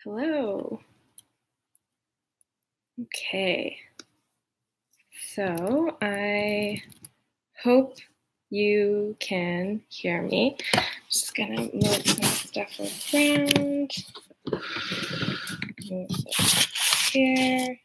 Hello. Okay, so I hope you can hear me. Just gonna move some stuff around. Move this here.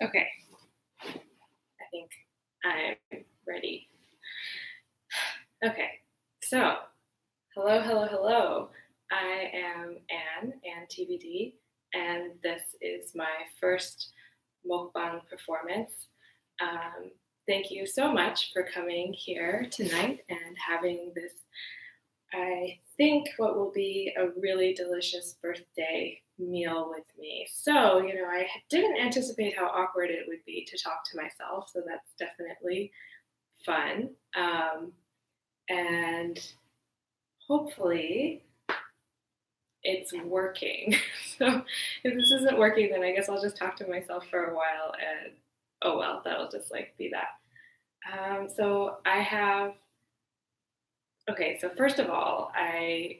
Okay, I think I'm ready. Okay, so hello. I am Anne TBD, and this is my first mukbang performance. Um, Thank you so much for coming here tonight and having this, I think, what will be a really delicious birthday meal with me. So, I didn't anticipate how awkward it would be to talk to myself, so that's definitely fun. And hopefully it's working. So if this isn't working, then I guess I'll just talk to myself for a while and oh well, that'll just be that. So I have, okay, so first of all, I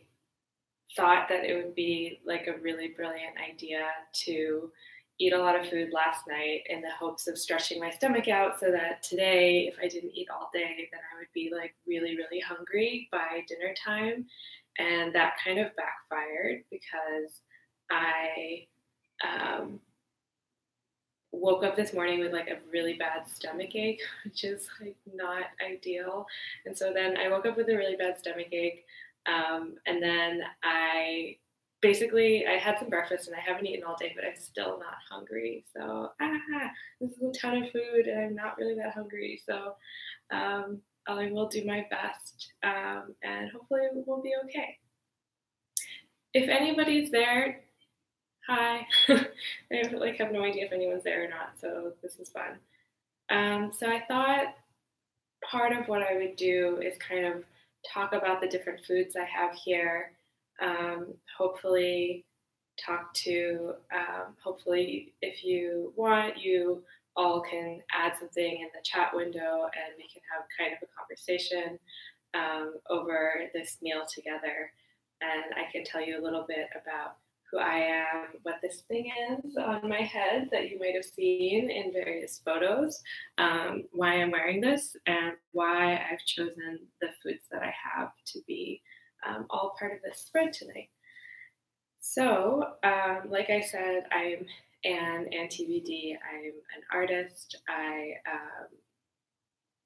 thought that it would be like a really brilliant idea to eat a lot of food last night in the hopes of stretching my stomach out so that today, if I didn't eat all day, then I would be like really hungry by dinner time. And that kind of backfired because I um, woke up this morning with like a really bad stomach ache, which is like not ideal. And so then I woke up with a really bad stomach ache. And then I had some breakfast and I haven't eaten all day, but I'm still not hungry. So, this is a ton of food and I'm not really that hungry. So, I will do my best and hopefully it will be okay. If anybody's there, hi. I have no idea if anyone's there or not, so this is fun. So I thought part of what I would do is kind of talk about the different foods I have here. Hopefully, hopefully, if you want, you all can add something in the chat window and we can have kind of a conversation over this meal together. And I can tell you a little bit about who I am, what this thing is on my head that you might have seen in various photos, why I'm wearing this, and why I've chosen the foods that I have to be all part of this spread tonight. So, like I said, I'm Anne TBD. I'm an artist. I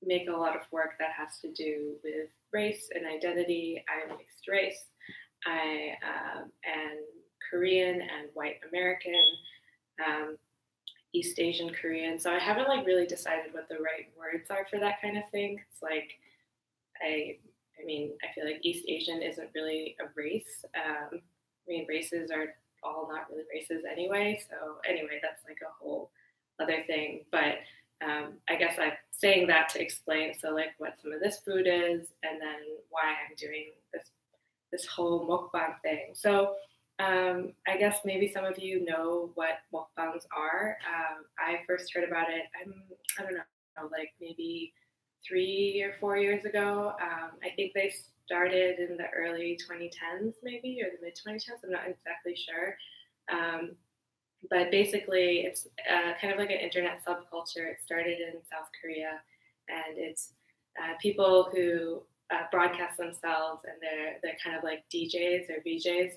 make a lot of work that has to do with race and identity. I'm mixed race. I am Korean and white American, um, East Asian Korean. So I haven't really decided what the right words are for that kind of thing. It's like I feel like East Asian isn't really a race. Races are all not really races anyway. So anyway, that's like a whole other thing. But I guess I'm saying that to explain what some of this food is, and then why I'm doing this whole mukbang thing. So I guess maybe some of you know what mukbangs are. I first heard about it, I don't know, like maybe 3 or 4 years ago. I think they started in the early 2010s, maybe, or the mid 2010s. I'm not exactly sure. But basically, it's kind of like an internet subculture. It started in South Korea, and it's people who broadcast themselves, and they're kind of like DJs or VJs.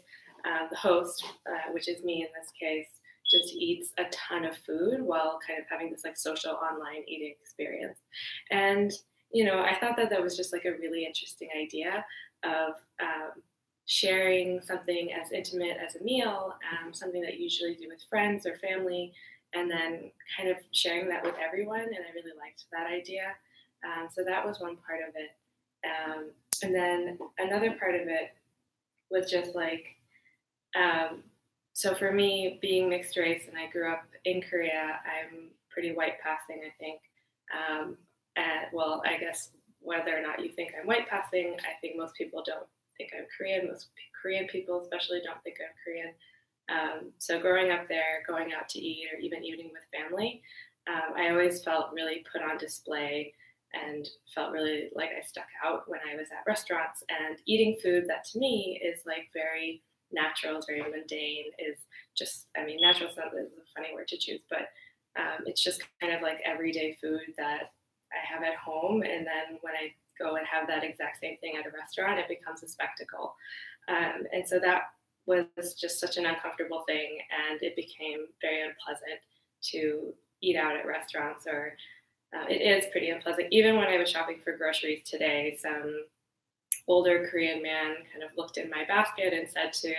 The host, which is me in this case, just eats a ton of food while kind of having this like social online eating experience. And I thought that was just like a really interesting idea of sharing something as intimate as a meal, something that you usually do with friends or family, and then kind of sharing that with everyone. And I really liked that idea. So that was one part of it. And then another part of it was just like, um, so for me, being mixed race, and I grew up in Korea, I'm pretty white passing, I think. And well, I guess whether or not you think I'm white passing, I think most people don't think I'm Korean. Most Korean people, especially, don't think I'm Korean. So growing up there, going out to eat, or even eating with family, I always felt really put on display and felt really like I stuck out when I was at restaurants and eating food that to me is like very natural, is very mundane, is just, I mean, natural is a funny word to choose, but it's just kind of like everyday food that I have at home. And then when I go and have that exact same thing at a restaurant, it becomes a spectacle. And so that was just such an uncomfortable thing. And it became very unpleasant to eat out at restaurants, or it is pretty unpleasant. Even when I was shopping for groceries today, some older Korean man kind of looked in my basket and said to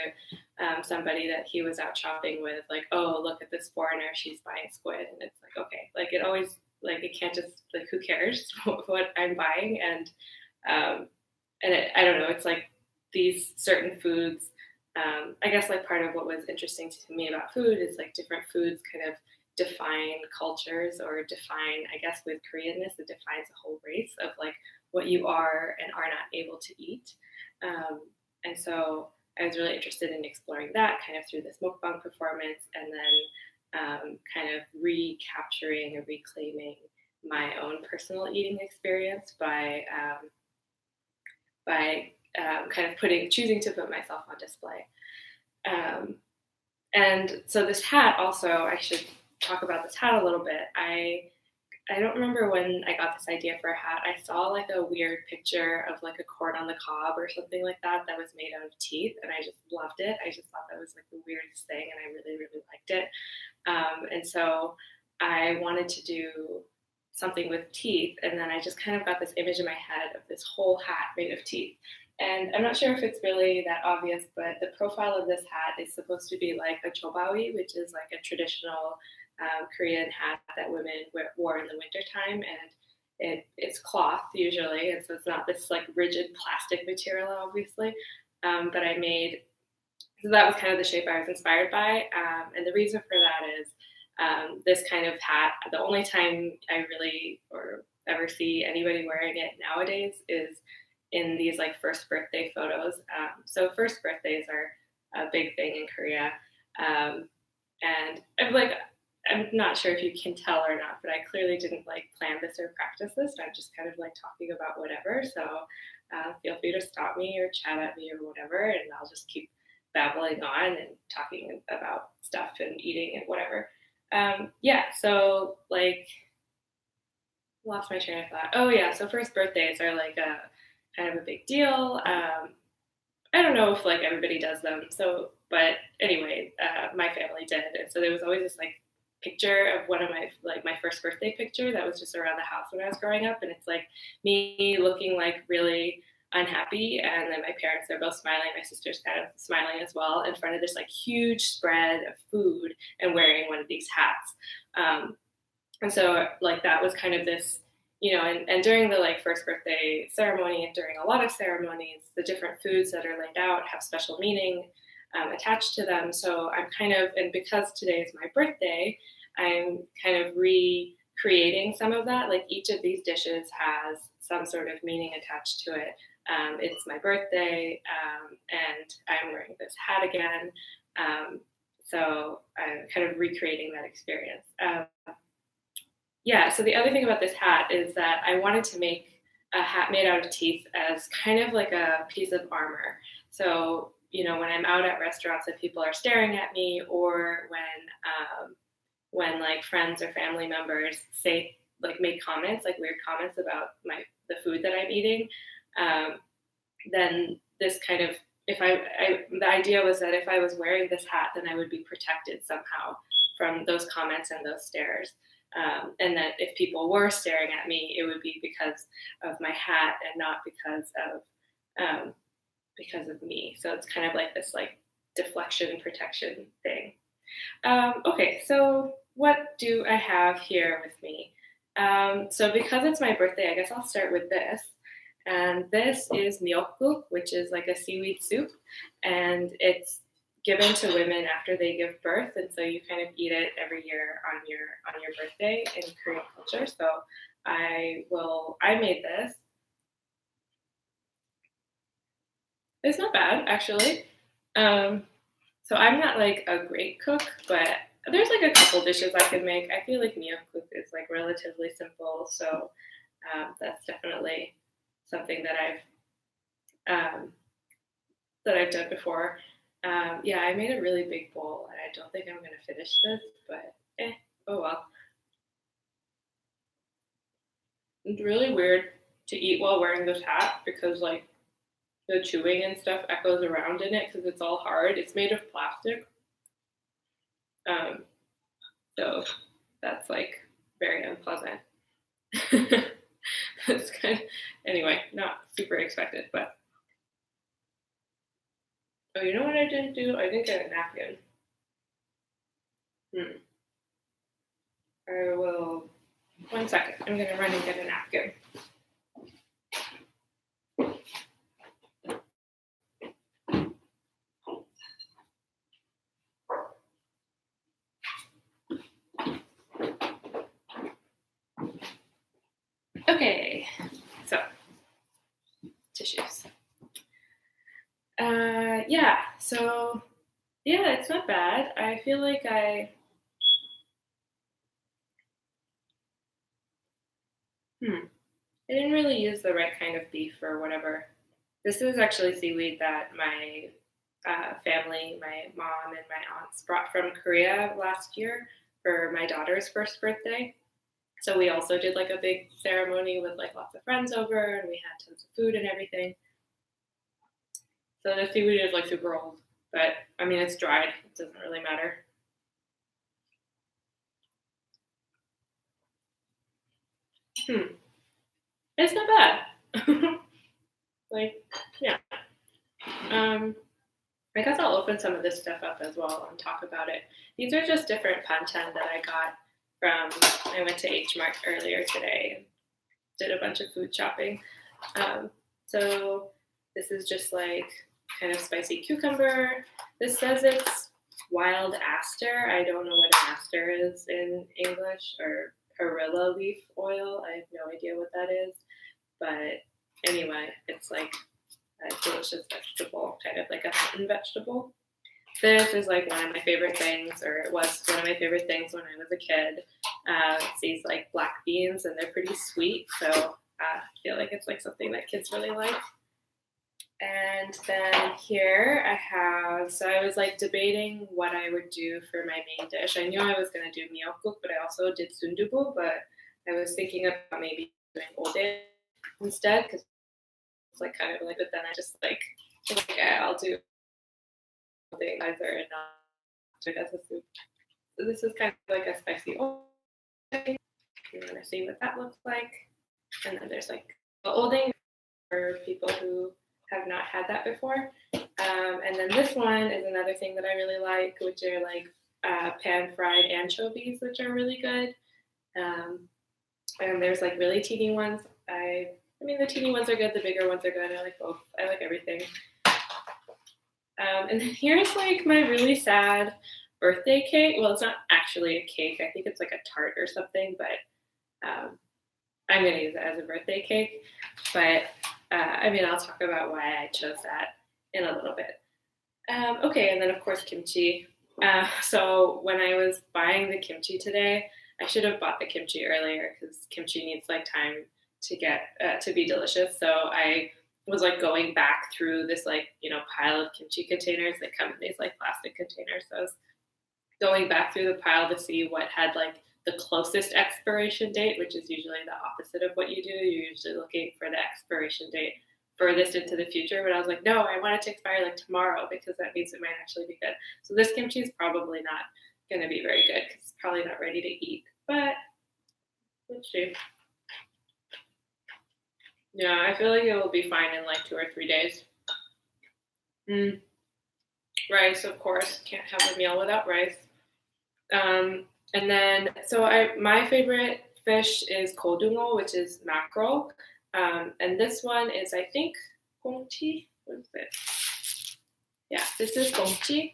somebody that he was out shopping with, like, "Oh, look at this foreigner, she's buying squid." And it's like, okay, like it always, like it can't just, like, who cares what I'm buying? And I don't know, it's like these certain foods. I guess like part of what was interesting to me about food is like different foods kind of define cultures, or define, I guess with Koreanness, it defines a whole race of like what you are and are not able to eat. And so I was really interested in exploring that kind of through this mukbang performance, and then kind of recapturing or reclaiming my own personal eating experience by kind of choosing to put myself on display. And so this hat also, I should talk about this hat a little bit. I don't remember when I got this idea for a hat. I saw like a weird picture of like a corn on the cob or something like that that was made out of teeth, and I just loved it. I just thought that was like the weirdest thing, and I really, really liked it. And so I wanted to do something with teeth, and then I just kind of got this image in my head of this whole hat made of teeth. And I'm not sure if it's really that obvious, but the profile of this hat is supposed to be like a chobawi, which is like a traditional Korean hat that women wore in the wintertime. And it's cloth usually, and so it's not this like rigid plastic material, obviously. But I made, so that was kind of the shape I was inspired by. And the reason for that is this kind of hat, the only time I really or ever see anybody wearing it nowadays is in these like first birthday photos. So first birthdays are a big thing in Korea. And I'm not sure if you can tell or not, but I clearly didn't like plan this or practice this. I'm just kind of like talking about whatever. So feel free to stop me or chat at me or whatever, and I'll just keep babbling on and talking about stuff and eating and whatever. Yeah, so like lost my train of thought. Oh yeah, so first birthdays are like a kind of a big deal. I don't know if like everybody does them. So, but anyway, my family did, and so there was always this like picture of one of my first birthday picture that was just around the house when I was growing up, and it's like me looking like really unhappy, and then my parents, they're both smiling, my sister's kind of smiling as well, in front of this like huge spread of food and wearing one of these hats. And so like that was kind of this, and during the like first birthday ceremony, and during a lot of ceremonies, the different foods that are laid out have special meaning attached to them. So I'm kind of, and because today is my birthday, I'm kind of recreating some of that. Like each of these dishes has some sort of meaning attached to it. It's my birthday, and I'm wearing this hat again. So I'm kind of recreating that experience. Yeah, so the other thing about this hat is that I wanted to make a hat made out of teeth as kind of like a piece of armor. So, when I'm out at restaurants and people are staring at me, or when like friends or family members say, like make comments, like weird comments about the food that I'm eating, then this kind of, the idea was that if I was wearing this hat, then I would be protected somehow from those comments and those stares. And that if people were staring at me, it would be because of my hat and not because of me. So it's kind of like this like deflection protection thing. Okay, so what do I have here with me? So because it's my birthday, I guess I'll start with this. And this is myeokguk, which is like a seaweed soup, and it's given to women after they give birth, and so you kind of eat it every year on your birthday in Korean culture. So I made this. It's not bad actually. So I'm not like a great cook, but there's like a couple dishes I can make. I feel like myeokguk is like relatively simple, so that's definitely something that I've done before. Yeah, I made a really big bowl, and I don't think I'm gonna finish this, but oh well. It's really weird to eat while wearing this hat because like the chewing and stuff echoes around in it because it's all hard. It's made of plastic, um, so that's like very unpleasant. It's kind of, anyway, not super expected, but oh, you know what I didn't do? I didn't get a napkin. I will. 1 second. I'm gonna run and get a napkin. Okay, so tissues. Yeah, so yeah, it's not bad. I feel like I didn't really use the right kind of beef or whatever. This is actually seaweed that my family, my mom and my aunts brought from Korea last year for my daughter's first birthday. So we also did like a big ceremony with like lots of friends over, and we had tons of food and everything. So the seaweed is like super old, but I mean it's dried. It doesn't really matter. It's not bad. Like, yeah. Um, I guess I'll open some of this stuff up as well and talk about it. These are just different panchan that I got from. I went to H Mart earlier today and did a bunch of food shopping. So this is just like kind of spicy cucumber. This says it's wild aster. I don't know what an aster is in English, or perilla leaf oil. I have no idea what that is. But anyway, it's like a delicious vegetable, kind of like a mountain vegetable. This is like one of my favorite things, or it was one of my favorite things when I was a kid. It's these like black beans, and they're pretty sweet, so I feel like it's like something that kids really like. And then here I have, so I was like debating what I would do for my main dish. I knew I was going to do myeokguk, but I also did sundubu, but I was thinking about maybe doing ode instead, because it's like kind of like, but then I just like, okay, I'll do something either and not do it as a soup. So this is kind of like a spicy ode. You want to see what that looks like. And then there's like the olding for people who have not had that before. And then this one is another thing that I really like, which are like pan-fried anchovies, which are really good. And there's like really teeny ones. I mean, the teeny ones are good, the bigger ones are good. I like both. I like everything. And then here's like my really sad birthday cake. Well, it's not actually a cake. I think it's like a tart or something, but I'm going to use it as a birthday cake. But I mean, I'll talk about why I chose that in a little bit. Okay, and then of course kimchi. So when I was buying the kimchi today, I should have bought the kimchi earlier because kimchi needs like time to get to be delicious. So I was like going back through this like, you know, pile of kimchi containers that come in these like plastic containers. So I was going back through the pile to see what had like the closest expiration date, which is usually the opposite of what you do. You're usually looking for the expiration date furthest into the future. But I was like, no, I want it to expire like tomorrow because that means it might actually be good. So this kimchi is probably not going to be very good because it's probably not ready to eat. But let's see. Yeah, I feel like it will be fine in like 2 or 3 days. Rice, of course. Can't have a meal without rice. And then, so my favorite fish is kodungo, which is mackerel. And this one is, I think, gongchi. What is it? Yeah, this is gongchi,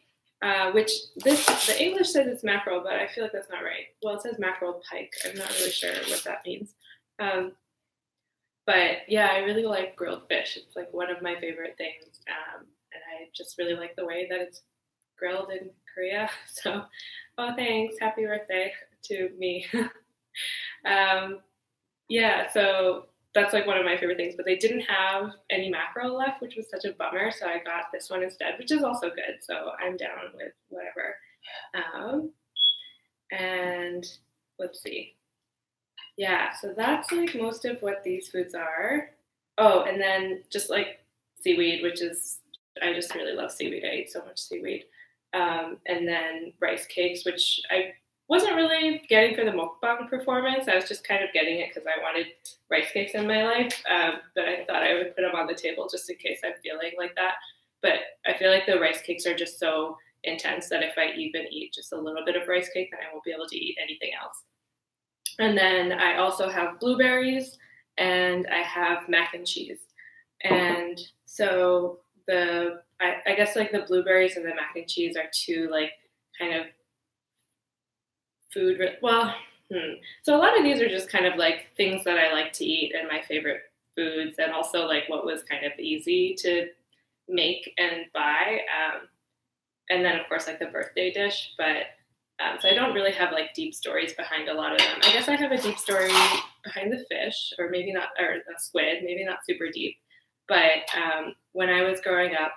which the English says it's mackerel, but I feel like that's not right. Well, it says mackerel pike. I'm not really sure what that means. But yeah, I really like grilled fish. It's like one of my favorite things. And I just really like the way that it's grilled in Korea. So, oh, thanks. Happy birthday to me. Yeah, so that's like one of my favorite things. But they didn't have any mackerel left, which was such a bummer. So I got this one instead, which is also good. So I'm down with whatever. And let's see. Yeah, so that's like most of what these foods are. Oh, and then just like seaweed, which is, I just really love seaweed. I eat so much seaweed. And then rice cakes, which I wasn't really getting for the mukbang performance. I was just kind of getting it because I wanted rice cakes in my life. But I thought I would put them on the table just in case I'm feeling like that. But I feel like the rice cakes are just so intense that if I even eat just a little bit of rice cake, then I won't be able to eat anything else. And then I also have blueberries and I have mac and cheese. And so I guess like the blueberries and the mac and cheese are two like kind of food. So a lot of these are just kind of like things that I like to eat and my favorite foods, and also like what was kind of easy to make and buy. And then of course like the birthday dish, but so I don't really have like deep stories behind a lot of them. I guess I have a deep story behind the fish, or maybe not, or the squid, maybe not super deep. But when I was growing up,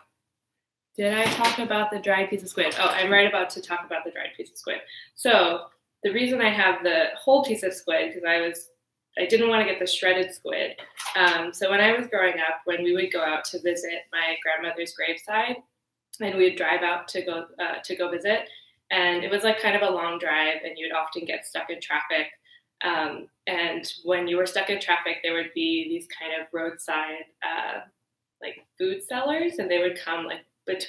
did I talk about the dried piece of squid? Oh, I'm right about to talk about the dried piece of squid. So the reason I have the whole piece of squid, because I didn't want to get the shredded squid. So when I was growing up, when we would go out to visit my grandmother's graveside, and we'd drive out to go visit, and it was like kind of a long drive, and you'd often get stuck in traffic. And when you were stuck in traffic, there would be these kind of roadside like food sellers, and they would come like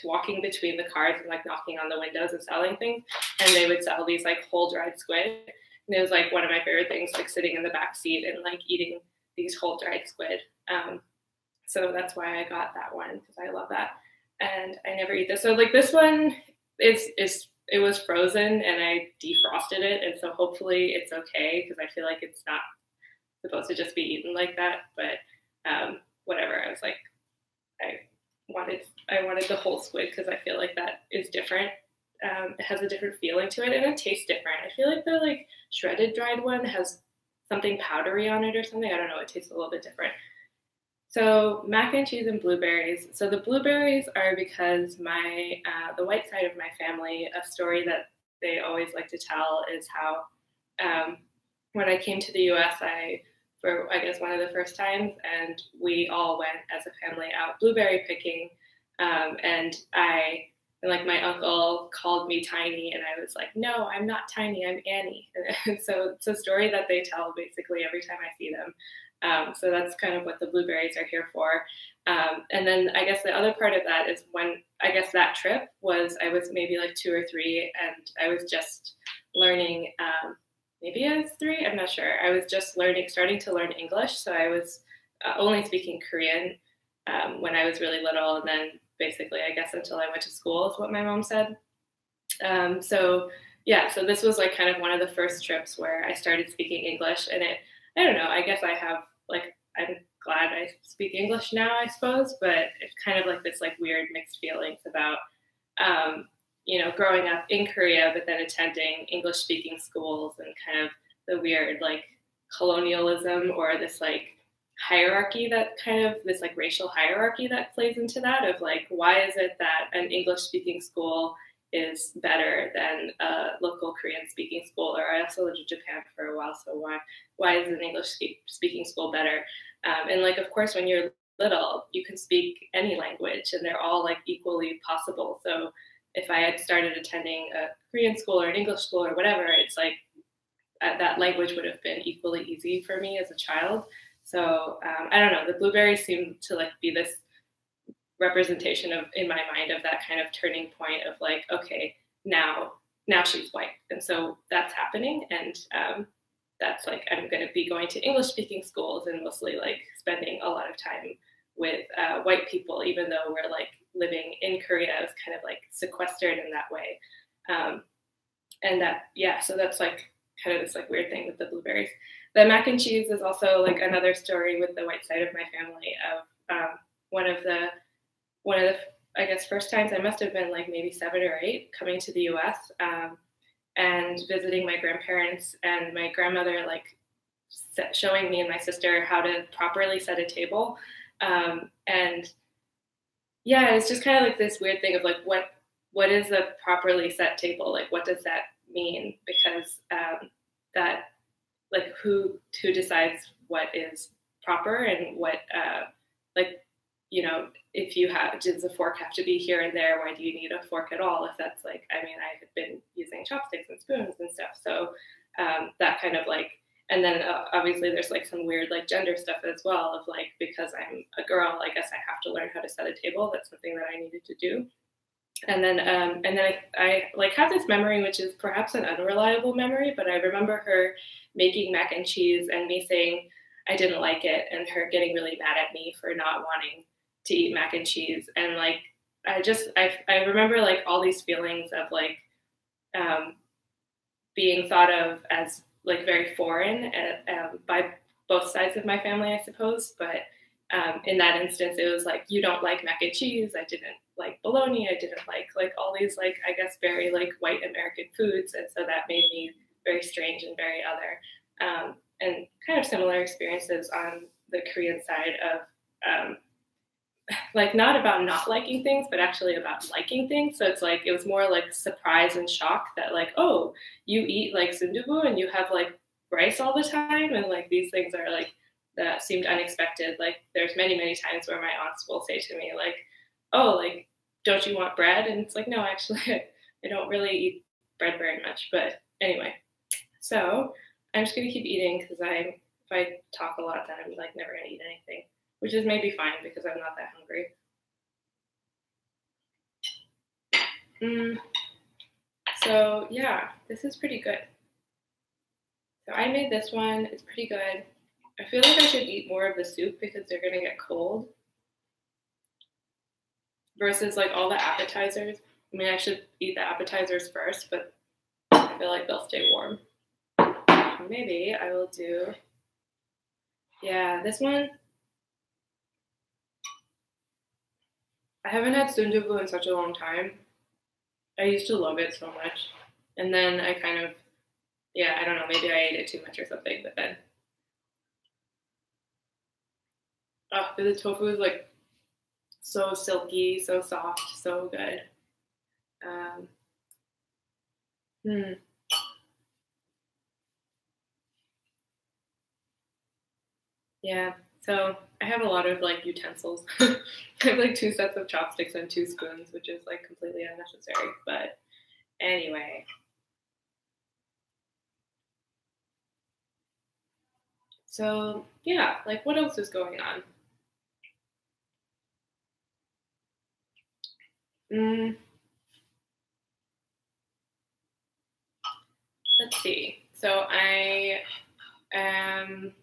walking between the cars and like knocking on the windows and selling things, and they would sell these like whole dried squid. And it was like one of my favorite things, like sitting in the back seat and like eating these whole dried squid. So that's why I got that one, because I love that. And I never eat this. So like this one it was frozen and I defrosted it, and so hopefully it's okay, because I feel like it's not supposed to just be eaten like that. But whatever. I was like, I wanted the whole squid because I feel like that is different. It has a different feeling to it, and it tastes different. I feel like the like shredded dried one has something powdery on it or something. I don't know. It tastes a little bit different. So mac and cheese and blueberries. So the blueberries are because the white side of my family, a story that they always like to tell is how when I came to the U.S., for I guess one of the first times, and we all went as a family out blueberry picking, and like my uncle called me tiny, and I was like, no, I'm not tiny, I'm Annie. And so it's a story that they tell basically every time I see them. So that's kind of what the blueberries are here for. And then I guess the other part of that is when I guess that trip I was maybe like 2 or 3, and I was just learning. Maybe I was 3, I'm not sure. I was just starting to learn English. So I was only speaking Korean when I was really little. And then basically, I guess until I went to school is what my mom said. So this was like kind of one of the first trips where I started speaking English. And I don't know, I guess I'm glad I speak English now, I suppose. But it's kind of like this like weird mixed feelings about growing up in Korea, but then attending English-speaking schools, and kind of the weird like colonialism, or this like hierarchy this like racial hierarchy that plays into that, of like, why is it that an English-speaking school is better than a local Korean-speaking school? Or I also lived in Japan for a while, so why is an English-speaking school better? And like, of course, when you're little, you can speak any language, and they're all like equally possible. So if I had started attending a Korean school or an English school or whatever, it's like that language would have been equally easy for me as a child. So I don't know, the blueberries seem to like be this representation in my mind of that kind of turning point of like, okay, now she's white. And so that's happening. And that's like I'm going to be going to English speaking schools and mostly like spending a lot of time with white people, even though we're like living in Korea. I was kind of like sequestered in that way. And that, yeah, so that's like kind of this like weird thing with the blueberries. The mac and cheese is also like another story with the white side of my family of one of the I guess first times I must have been like maybe 7 or 8 coming to the U.S. And visiting my grandparents, and my grandmother like showing me and my sister how to properly set a table. And yeah, it's just kind of like this weird thing of like what is a properly set table? Like what does that mean? Because that like who decides what is proper and what like, you know, if you have, does a fork have to be here and there? Why do you need a fork at all? If that's like, I mean, I had been using chopsticks and spoons and stuff. So that kind of like, and then obviously there's like some weird like gender stuff as well of like, because I'm a girl, I guess I have to learn how to set a table. That's something that I needed to do. And then I like have this memory, which is perhaps an unreliable memory, but I remember her making mac and cheese and me saying I didn't like it, and her getting really mad at me for not wanting to eat mac and cheese. And like I remember like all these feelings of like being thought of as like very foreign by both sides of my family, I suppose. But in that instance, it was like, you don't like mac and cheese. I didn't like bologna. I didn't like all these like, I guess, very like white American foods. And so that made me very strange and very other. And kind of similar experiences on the Korean side of like not about not liking things, but actually about liking things. So it's like, it was more like surprise and shock that like, oh, you eat like sundubu and you have like rice all the time. And like, these things are like, that seemed unexpected. Like there's many, many times where my aunts will say to me like, oh, like, don't you want bread? And it's like, no, actually, I don't really eat bread very much. But anyway, so I'm just going to keep eating because if I talk a lot, then I'm like never going to eat anything, which is maybe fine because I'm not that hungry. So yeah, this is pretty good. So I made this one. It's pretty good. I feel like I should eat more of the soup because they're going to get cold versus like all the appetizers. I mean, I should eat the appetizers first, but I feel like they'll stay warm. Maybe I will do, yeah, this one. I haven't had sundubu in such a long time. I used to love it so much. And then I kind of, yeah, I don't know, maybe I ate it too much or something, but then, oh, the tofu is like so silky, so soft, so good. Yeah, so I have a lot of like utensils. I have like 2 sets of chopsticks and 2 spoons, which is like completely unnecessary. But anyway, so yeah, like what else is going on? Let's see. So I am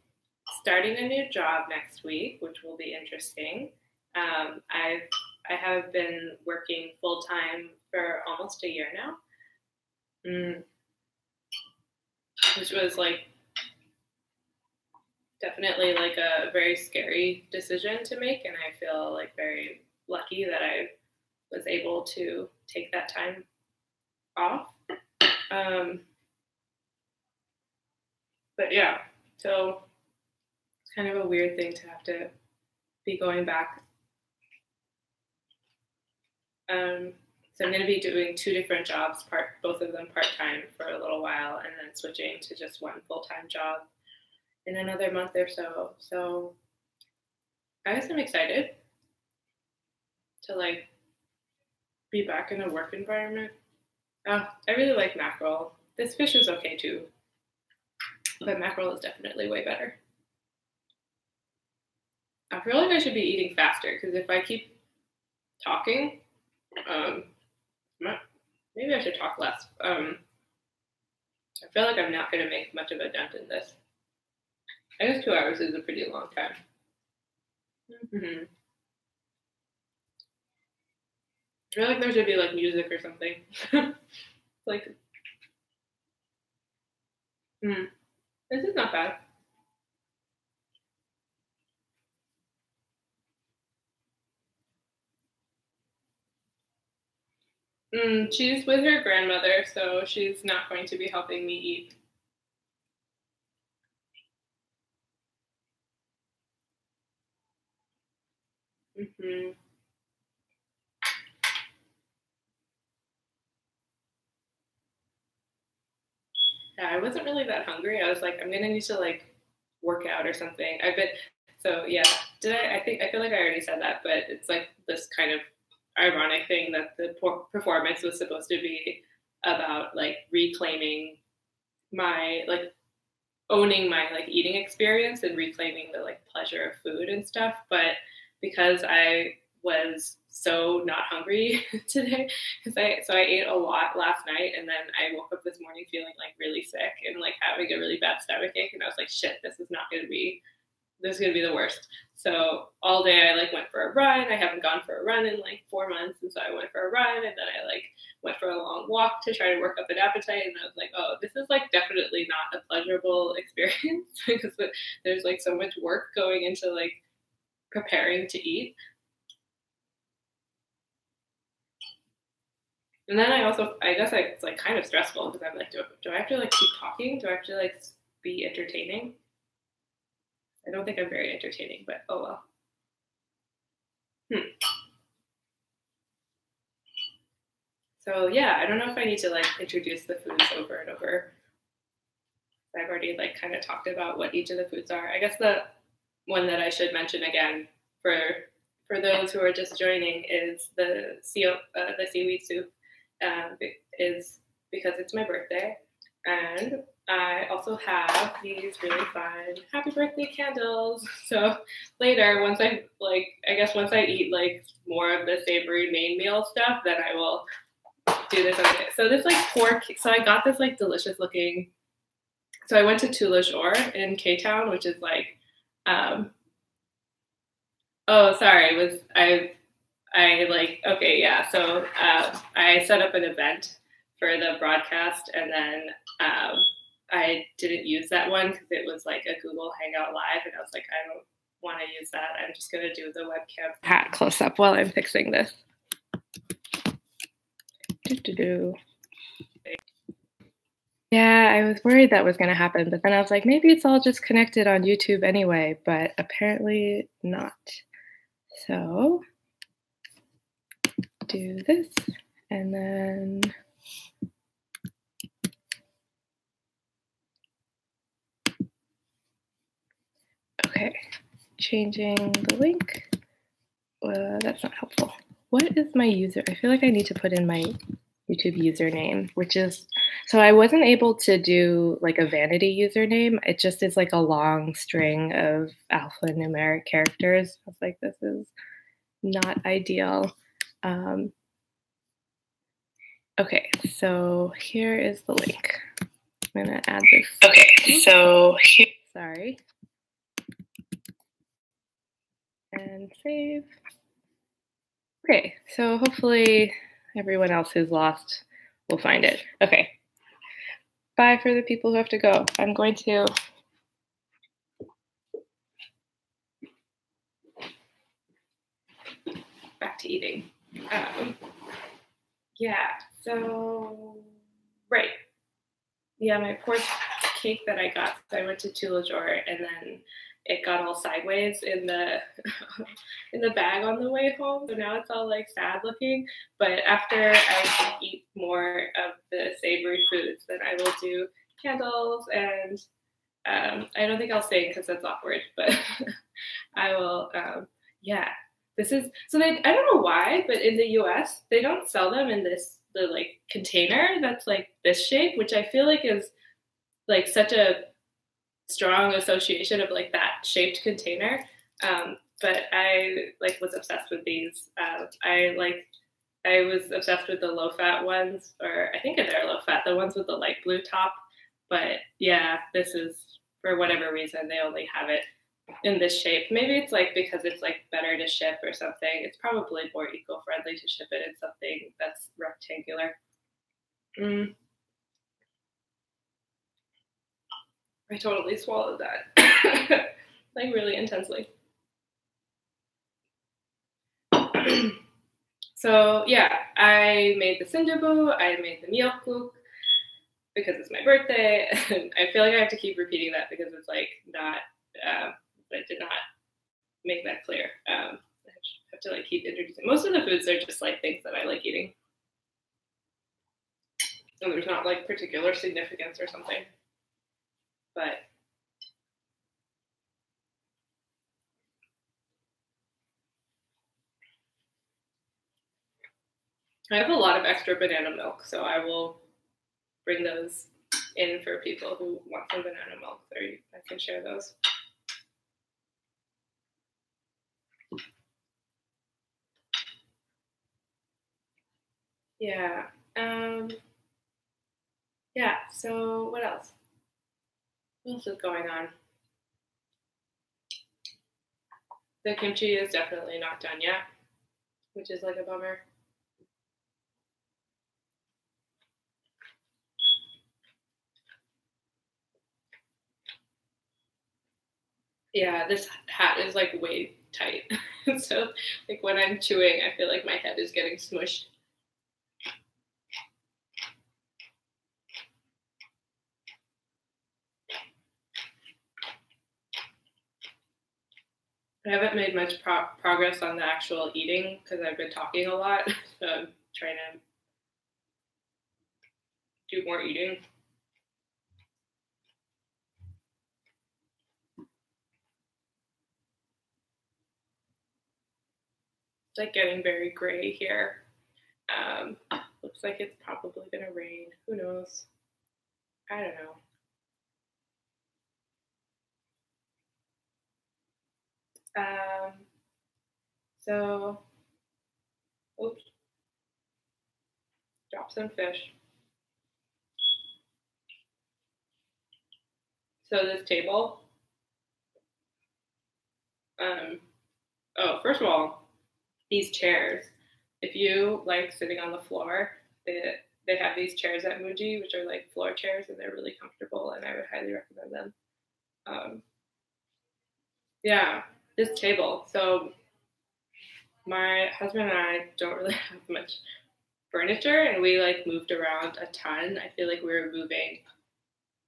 starting a new job next week, which will be interesting. I have been working full time for almost a year now, which was like definitely like a very scary decision to make, and I feel like very lucky that I was able to take that time off. But yeah, so it's kind of a weird thing to have to be going back. So I'm going to be doing 2 different jobs, both of them part-time for a little while, and then switching to just one full-time job in another month or so. So I guess I'm excited to like be back in a work environment. Oh, I really like mackerel. This fish is okay too, but mackerel is definitely way better. I feel like I should be eating faster because if I keep talking, maybe I should talk less. I feel like I'm not going to make much of a dent in this. I guess 2 hours is a pretty long time. Mm-hmm. I feel like there should be like music or something. Like, this is not bad. She's with her grandmother, so she's not going to be helping me eat. Mm-hmm. Yeah, I wasn't really that hungry. I was like, I'm gonna need to like work out or something. I've been so yeah. Did I? I feel like I already said that, but it's like this kind of ironic thing that the performance was supposed to be about like reclaiming my like owning my like eating experience and reclaiming the like pleasure of food and stuff. But because I was so not hungry today, because I ate a lot last night, and then I woke up this morning feeling like really sick and like having a really bad stomach ache, and I was like, shit, this is gonna be the worst. So all day I like went for a run. I haven't gone for a run in like 4 months, and so I went for a run, and then I like went for a long walk to try to work up an appetite. And I was like, oh, this is like definitely not a pleasurable experience because there's like so much work going into like preparing to eat. And then I guess it's like kind of stressful because I'm like, do I have to like keep talking? Do I have to like be entertaining? I don't think I'm very entertaining, but oh well. Hmm. So yeah, I don't know if I need to like introduce the foods over and over. I've already like kind of talked about what each of the foods are. I guess the one that I should mention again for those who are just joining is the seaweed soup. Is because it's my birthday, and I also have these really fun happy birthday candles. So later, once I eat like more of the savory main meal stuff, then I will do this. So this like pork. So I got this like delicious looking. So I went to Tula Shore in K Town, which is like, oh sorry, was I like okay yeah. So I set up an event for the broadcast, and then I didn't use that one because it was like a Google Hangout Live, and I was like, I don't want to use that. I'm just gonna do the webcam hat close up while I'm fixing this. Yeah, I was worried that was going to happen, but then I was like, maybe it's all just connected on YouTube anyway, but apparently not. So do this, and then okay, changing the link. That's not helpful. What is my user? I feel like I need to put in my YouTube username, which is, so I wasn't able to do like a vanity username. It just is like a long string of alphanumeric characters. I was like, this is not ideal. Okay, so here is the link. I'm gonna add this. Okay, so here, sorry. And save. Okay, so hopefully everyone else who's lost will find it. Okay. Bye for the people who have to go. I'm going to back to eating. Yeah, so right. Yeah, my pork cake that I got, so I went to Tula Shore, and then it got all sideways in the in the bag on the way home. So now it's all like sad looking. But after I eat more of the savory foods, then I will do candles, and I don't think I'll sing because that's awkward, but I will. Yeah, this is so. I don't know why, but in the U.S. they don't sell them in the like container that's like this shape, which I feel like is like such a strong association of like that shaped container. But I like was obsessed with these. I was obsessed with the low fat ones, or I think they're low fat, the ones with the light blue top. But yeah, this is, for whatever reason, they only have it in this shape. Maybe it's like because it's like better to ship or something. It's probably more eco-friendly to ship it in something that's rectangular. I totally swallowed that. Like really intensely. So yeah, I made the sundubu, I made the miyeokguk because it's my birthday, and I feel like I have to keep repeating that because it's like not, I did not make that clear. I have to like keep introducing. Most of the foods are just like things that I like eating, and there's not like particular significance or something. But I have a lot of extra banana milk, so I will bring those in for people who want some banana milk. Or I can share those. Yeah. Yeah. So what else? What else is going on? The kimchi is definitely not done yet, which is like a bummer. Yeah, this hat is like way tight. So like when I'm chewing, I feel like my head is getting smushed. I haven't made much progress on the actual eating because I've been talking a lot. So I'm trying to do more eating. It's like getting very gray here. Um, Looks like it's probably gonna rain. Who knows? I don't know. Um, so, oops, drop some fish. So this table, um, oh, first of all, these chairs. If you like sitting on the floor, they have these chairs at Muji, which are like floor chairs, and they're really comfortable, and I would highly recommend them. Um, yeah, this table. So my husband and I don't really have much furniture, and we like moved around a ton. I feel like we were moving.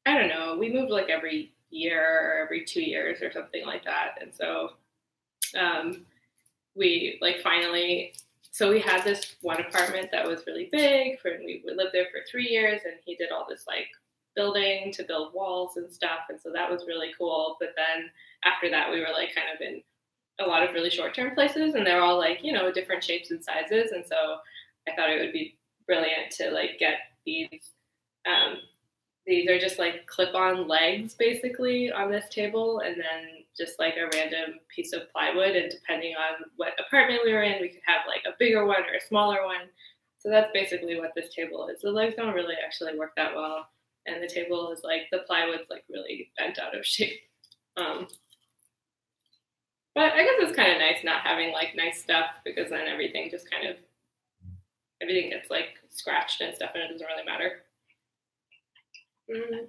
I don't know. We moved like every year or every 2 years or something like that, and so um, we like finally. So we had this one apartment that was really big. We lived there for 3 years, and he did all this like building to build walls and stuff, and so that was really cool. But then after that, we were like kind of in a lot of really short-term places, and they're all like different shapes and sizes, and so I thought it would be brilliant to like get these. Um, these are just like clip-on legs basically on this table, and then just like a random piece of plywood. And depending on what apartment we were in, we could have like a bigger one or a smaller one. So that's basically what this table is. The legs don't really actually work that well, and the table is like the plywood's like really bent out of shape. Um, but I guess it's kind of nice not having like nice stuff because then everything gets like scratched and stuff, and it doesn't really matter. Mm.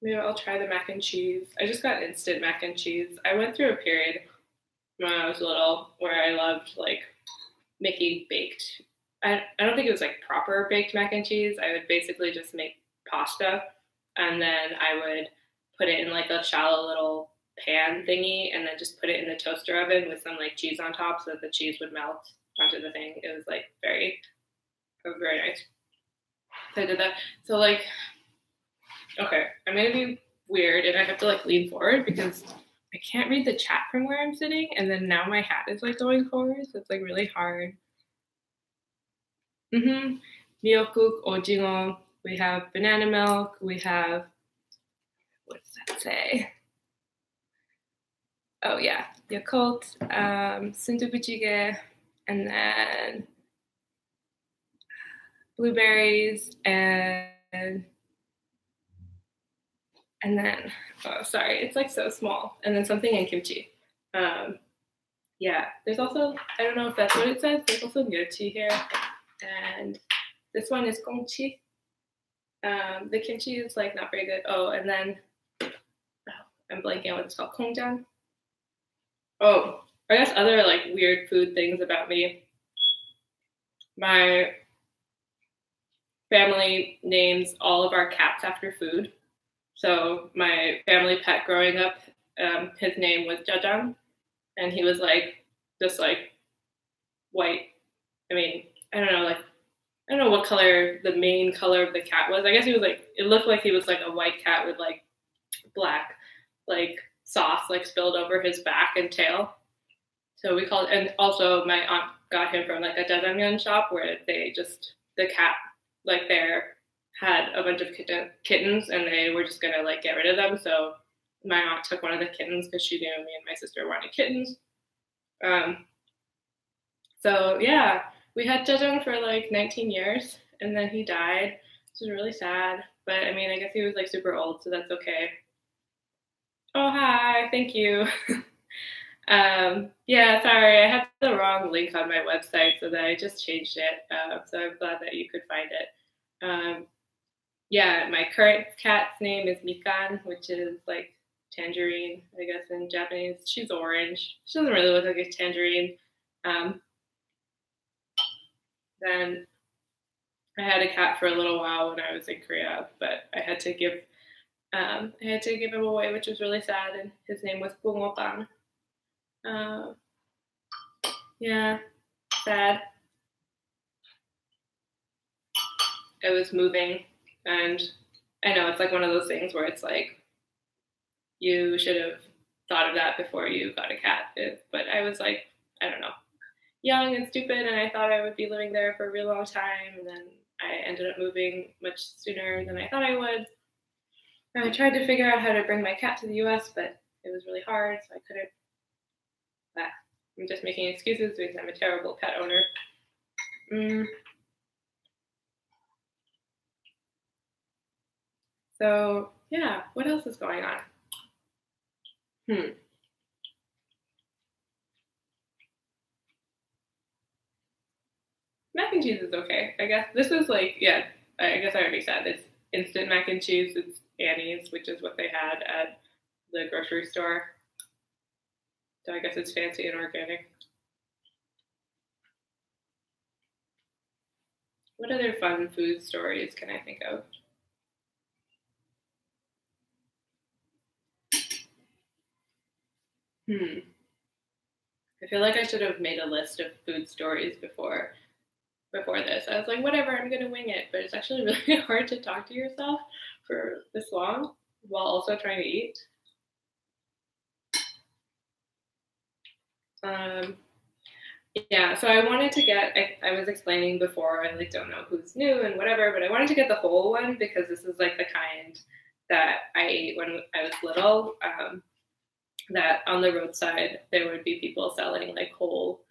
Maybe I'll try the mac and cheese. I just got instant mac and cheese. I went through a period when I was little where I loved like making baked. I don't think it was like proper baked mac and cheese. I would basically just make pasta, and then I would put it in like a shallow little pan thingy and then just put it in the toaster oven with some like cheese on top so that the cheese would melt onto the thing. It was like very nice. So I did that. So like, okay, I'm gonna be weird and I have to like lean forward because I can't read the chat from where I'm sitting, and then now my hat is like going forward, so it's like really hard. Mm-hmm. Miyeokguk, ojingo. We have banana milk. We have, what does that say? Oh yeah, Yakult, sundubu jjigae, and then blueberries, and then, oh, sorry, it's like so small. And then something in kimchi. Um, yeah, there's also, I don't know if that's what it says, there's also gyochi here. And this one is gongchi. The kimchi is like not very good. Oh, and then, oh, I'm blanking on what it's called, kongjang. Oh, I guess other like weird food things about me. My family names all of our cats after food. So my family pet growing up, his name was Jajang, and he was like just like white. I mean, I don't know, like I don't know what color the main color of the cat was. I guess he was like it looked like he was like a white cat with like black like sauce like spilled over his back and tail. So we called, and also my aunt got him from like a jajangmyeon shop where they just the cat like there had a bunch of kittens and they were just gonna like get rid of them. So my aunt took one of the kittens because she knew me and my sister wanted kittens. Um, so yeah, we had Jajang for like 19 years and then he died. This was really sad, but I mean, I guess he was like super old, so that's okay. Oh hi, thank you. Yeah, sorry, I had the wrong link on my website, so that I just changed it. So I'm glad that you could find it. Um, yeah, my current cat's name is Mikan, which is like tangerine, I guess in Japanese. She's orange. She doesn't really look like a tangerine. Um, then I had a cat for a little while when I was in Korea, but I had to give him away, which was really sad. And his name was Bungopang. Uh, yeah, sad. It was moving, and I know it's like one of those things where it's like you should have thought of that before you got a cat. But I was like, I don't know, young and stupid, and I thought I would be living there for a really long time, and then I ended up moving much sooner than I thought I would. And I tried to figure out how to bring my cat to the U.S., but it was really hard, so I couldn't. But I'm just making excuses because I'm a terrible pet owner. So yeah, what else is going on? Mac and cheese is okay. I guess this is like, yeah, I guess I already said it's instant mac and cheese. It's Annie's, which is what they had at the grocery store. So I guess it's fancy and organic. What other fun food stories can I think of? I feel like I should have made a list of food stories before this. I was like, whatever, I'm gonna wing it. But it's actually really hard to talk to yourself for this long while also trying to eat. Um, yeah, so I wanted to get. I was explaining before. I like don't know who's new and whatever, but I wanted to get the whole one because this is like the kind that I ate when I was little. That on the roadside there would be people selling like whole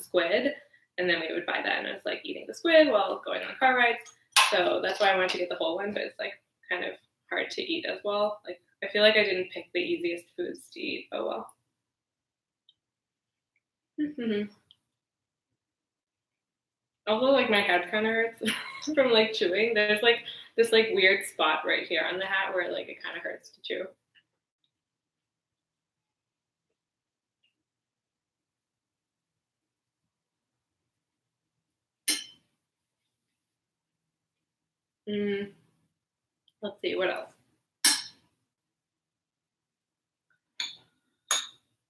squid, and then we would buy that, and I was like eating the squid while going on car rides. So that's why I wanted to get the whole one, but it's like kind of hard to eat as well. Like I feel like I didn't pick the easiest foods to eat. Oh well. Also, like my head kind of hurts from like chewing. There's like this like weird spot right here on the hat where like it kind of hurts to chew. Mm, let's see what else.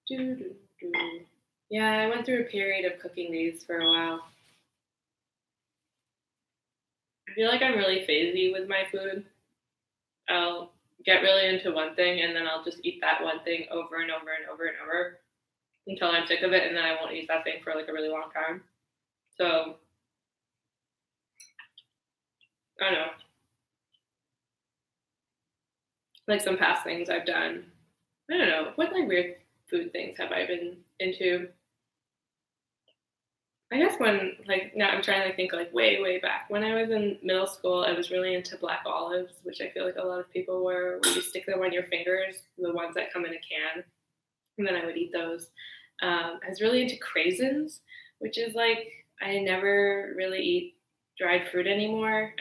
Doo, doo, doo. Yeah, I went through a period of cooking these for a while. I feel like I'm really phasey with my food. I'll get really into one thing and then I'll just eat that one thing over and over and over and over until I'm sick of it, and then I won't eat that thing for like a really long time. So I don't know. Like some past things I've done. I don't know. What like weird food things have I been into? I guess when, like, now I'm trying to think, like, way, way back. When I was in middle school, I was really into black olives, which I feel like a lot of people were, where you stick them on your fingers, the ones that come in a can, and then I would eat those. I was really into craisins, which is like, I never really eat dried fruit anymore.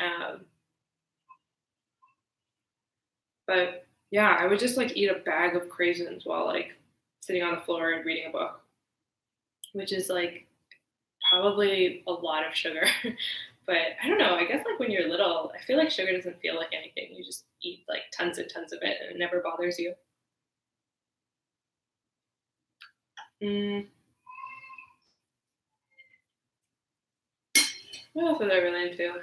But yeah, I would just like eat a bag of craisins while like sitting on the floor and reading a book, which is like probably a lot of sugar. But I don't know. I guess like when you're little, I feel like sugar doesn't feel like anything. You just eat like tons and tons of it, and it never bothers you. Mm, what else was I really into? I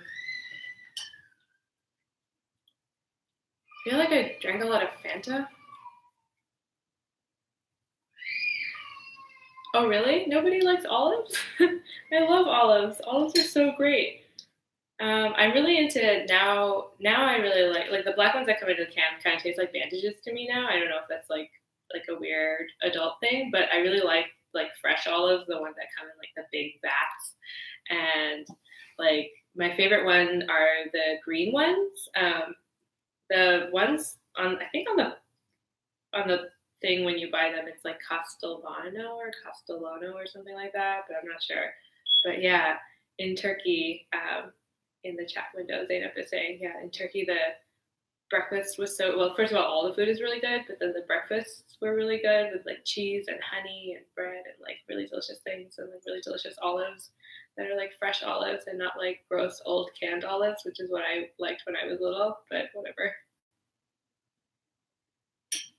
feel like I drank a lot of Fanta. Oh, really? Nobody likes olives? I love olives. Olives are so great. I'm really into now. Now I really like the black ones that come into the can kind of taste like bandages to me now. I don't know if that's like a weird adult thing, but I really like fresh olives, the ones that come in like the big vats. And like my favorite one are the green ones. The ones on I think on the thing when you buy them, it's like Castellano or Castellano or something like that, but I'm not sure. But yeah, in Turkey, in the chat window, Zainab is saying, yeah, in Turkey, the breakfast was so well. First of all the food is really good, but then the breakfasts were really good with like cheese and honey and bread and like really delicious things and like really delicious olives that are like fresh olives and not like gross old canned olives, which is what I liked when I was little, but whatever.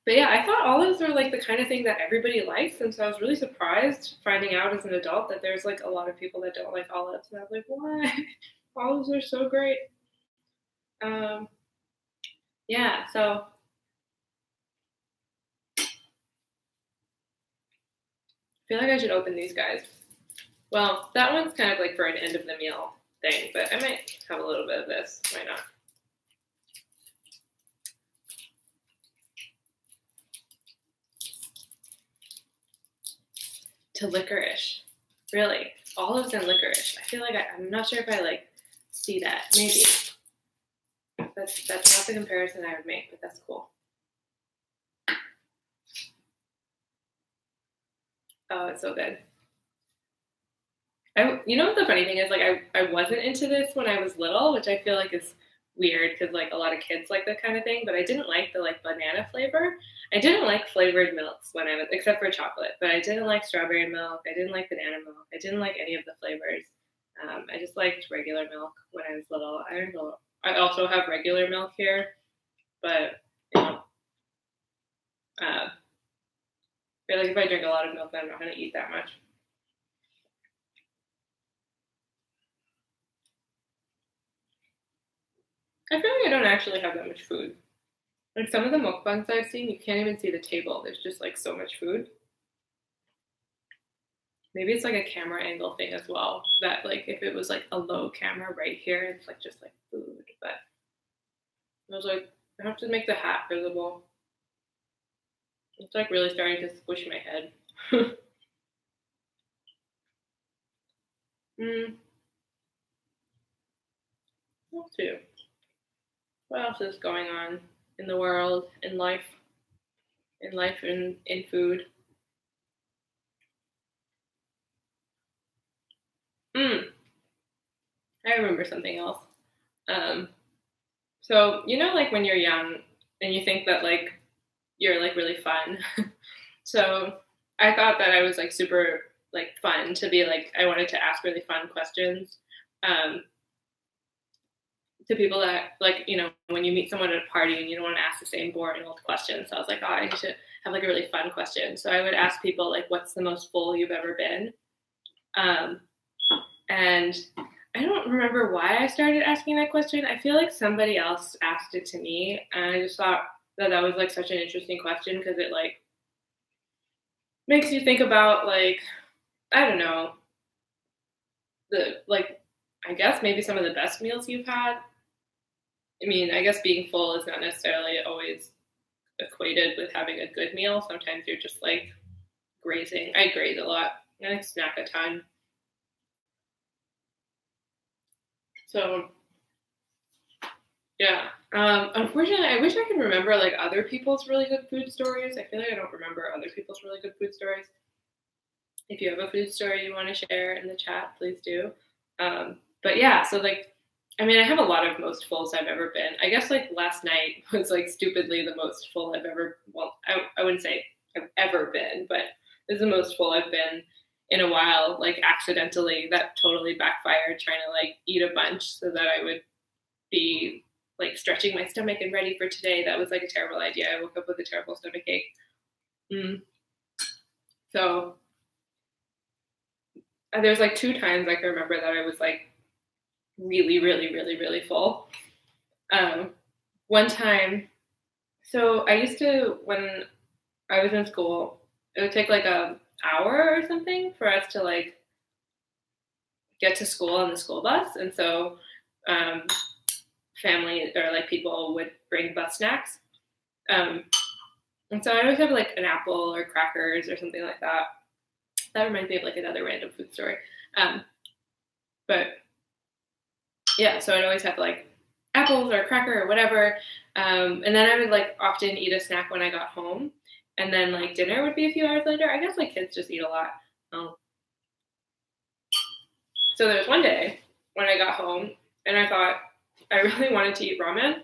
But yeah, I thought olives were like the kind of thing that everybody likes, and so I was really surprised finding out as an adult that there's like a lot of people that don't like olives, and I was like, why? Olives are so great. Um, yeah, so I feel like I should open these guys. Well, that one's kind of like for an end of the meal thing, but I might have a little bit of this. Why not? To licorice, really, olives and licorice. I feel like I'm not sure if I like see that. Maybe that's not the comparison I would make, but that's cool. Oh, it's so good. You know what the funny thing is? Like, I wasn't into this when I was little, which I feel like is weird because like a lot of kids like that kind of thing. But I didn't like the like banana flavor. I didn't like flavored milks when I was, except for chocolate. But I didn't like strawberry milk. I didn't like banana milk. I didn't like any of the flavors. I just liked regular milk when I was little. I don't know. I also have regular milk here, but you know, I feel like if I drink a lot of milk, then I'm not going to eat that much. I feel like I don't actually have that much food. Like some of the mukbangs I've seen, you can't even see the table. There's just like so much food. Maybe it's like a camera angle thing as well. That like if it was like a low camera right here, it's like just like food. But I was like, I have to make the hat visible. It's like really starting to squish my head. mm, let's see. What else is going on in the world, in life, in food? Mm, I remember something else. Um, so you know, like when you're young and you think that like you're like really fun. So I thought that I was like super like fun to be like I wanted to ask really fun questions um, to people that like when you meet someone at a party and you don't want to ask the same boring old questions. So I was like, oh, I need to have like a really fun question. So I would ask people like, what's the most full you've ever been? Um, and I don't remember why I started asking that question. I feel like somebody else asked it to me, and I just thought that was like such an interesting question because it like makes you think about like I don't know the like I guess maybe some of the best meals you've had. I mean, I guess being full is not necessarily always equated with having a good meal. Sometimes you're just like grazing. I graze a lot. I snack a ton. So yeah. Unfortunately, I wish I could remember like other people's really good food stories. I feel like I don't remember other people's really good food stories. If you have a food story you want to share in the chat, please do. But yeah, so like, I mean, I have a lot of most fulls I've ever been. I guess like last night was like stupidly the most full I've ever, well, I wouldn't say I've ever been, but this is the most full I've been in a while, like accidentally. That totally backfired, trying to like eat a bunch so that I would be like stretching my stomach and ready for today. That was like a terrible idea. I woke up with a terrible stomach ache. So there's like 2 times I can remember that I was like really, really, really, really full. One time, so I used to, when I was in school, it would take like an hour or something for us to like get to school on the school bus. And so family or like people would bring bus snacks. And so I always have like an apple or crackers or something like that. That reminds me of like another random food story. But yeah, so I'd always have like apples or a cracker or whatever. And then I would like often eat a snack when I got home. And then like dinner would be a few hours later. I guess like kids just eat a lot. So there was one day when I got home and I thought I really wanted to eat ramen.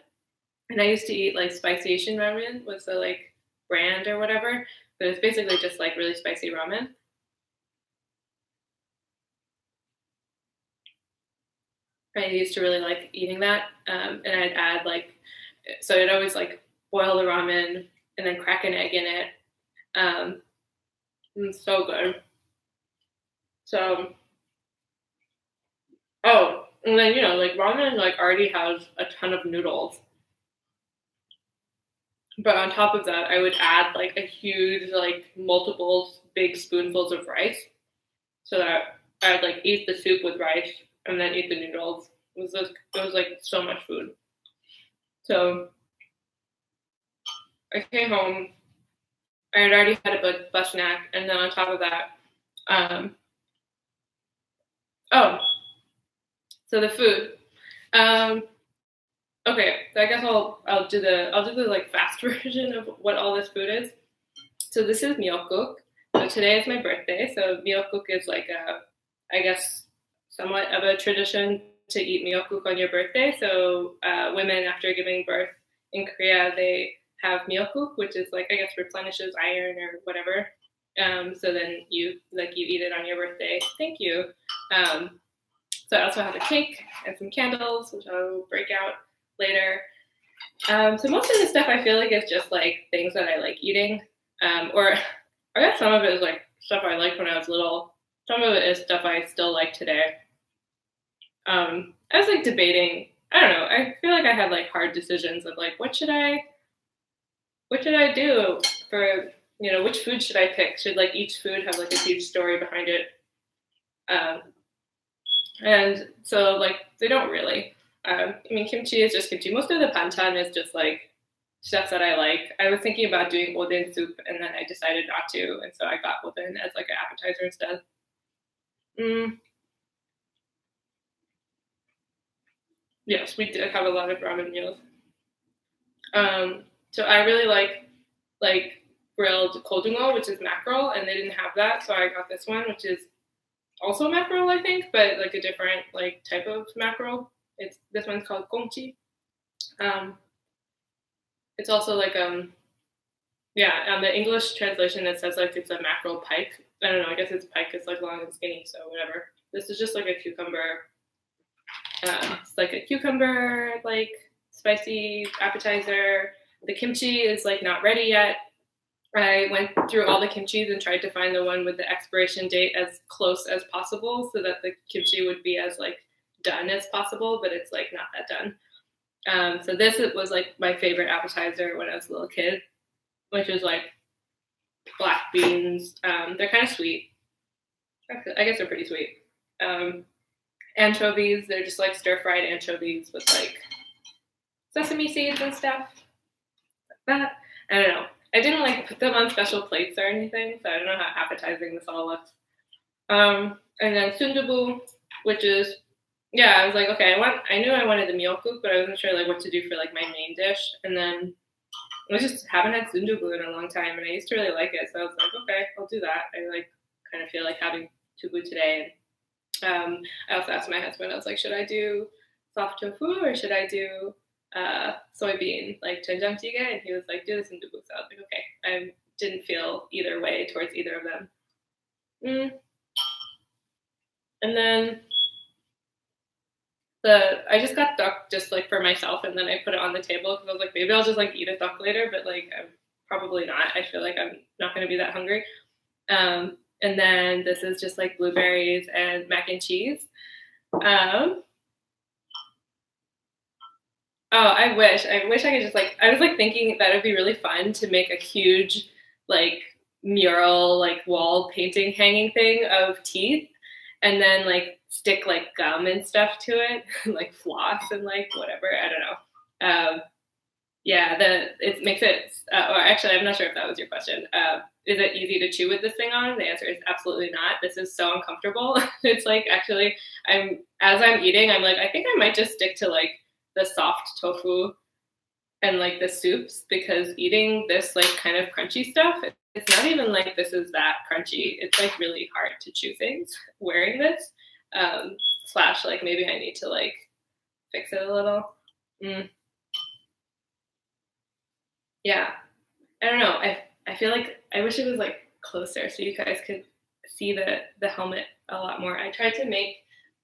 And I used to eat like spicy Asian ramen was the like brand or whatever. But it's basically just like really spicy ramen. I used to really like eating that. And I'd add like, so I'd always like boil the ramen and then crack an egg in it. It's so good. So, oh, and then, you know, like ramen like already has a ton of noodles. But on top of that, I would add like a huge, like multiple big spoonfuls of rice so that I'd like eat the soup with rice and then eat the noodles. It was like so much food. So I came home. I had already had a bus snack, and then on top of that, so the food. Okay, so I guess I'll do the like fast version of what all this food is. So this is myeokguk. So today is my birthday. So myeokguk is like I guess somewhat of a tradition to eat myeokguk on your birthday. So women after giving birth in Korea, they have myeokguk, which is like I guess replenishes iron or whatever. So then you eat it on your birthday. Thank you. So I also have a cake and some candles, which I'll break out later. So most of the stuff I feel like is just like things that I like eating, or I guess some of it is like stuff I liked when I was little. Some of it is stuff I still like today. I was like debating. I don't know. I feel like I had like hard decisions of like what should I do for, you know, which food should I pick? Should like each food have like a huge story behind it? And so like they don't really. I mean, kimchi is just kimchi. Most of the banchan is just like stuff that I like. I was thinking about doing oden soup, and then I decided not to, and so I got oden as like an appetizer instead. Yes, we did have a lot of ramen meals. So I really like grilled kodungo, which is mackerel, and they didn't have that, so I got this one, which is also mackerel, I think, but like a different like type of mackerel. This one's called gongchi. It's also like yeah, on the English translation it says like it's a mackerel pike. I don't know, I guess it's pike is like long and skinny, so whatever. This is just like a cucumber. It's like a cucumber like spicy appetizer. The kimchi is like not ready yet. I went through all the kimchis and tried to find the one with the expiration date as close as possible so that the kimchi would be as like done as possible, but it's like not that done. So this was like my favorite appetizer when I was a little kid, which is like black beans. They're kind of sweet. I guess they're pretty sweet. Anchovies, they're just like stir-fried anchovies with like sesame seeds and stuff like that. I don't know. I didn't like put them on special plates or anything, so I don't know how appetizing this all looks. And then sundubu, which is yeah, I was like, okay, I knew I wanted the myeokguk, but I wasn't sure like what to do for like my main dish. And then I just haven't had sundubu in a long time, and I used to really like it. So I was like, okay, I'll do that. I like kind of feel like having tubu today. I also asked my husband, I was like, should I do soft tofu or should I do soybean, like doenjang jjigae? And he was like, do this in dubu. So I was like, okay. I didn't feel either way towards either of them. Mm. And then I just got duck just like for myself, and then I put it on the table because I was like, maybe I'll just like eat a duck later, but like I'm probably not. I feel like I'm not going to be that hungry. And then this is just like blueberries and mac and cheese. Um, Oh, I wish I could just like, I was like thinking that would be really fun to make a huge, like, mural, like, wall painting hanging thing of teeth and then like stick like gum and stuff to it, like floss and like whatever. I don't know. Yeah, it makes it, or actually, I'm not sure if that was your question. Is it easy to chew with this thing on? The answer is absolutely not. This is so uncomfortable. It's like actually, as I'm eating, I'm like, I think I might just stick to like the soft tofu and like the soups because eating this like kind of crunchy stuff, it's not even like this is that crunchy. It's like really hard to chew things wearing this. Slash, like maybe I need to like fix it a little. Mm, yeah, I don't know. I feel like I wish it was like closer so you guys could see the helmet a lot more. I tried to make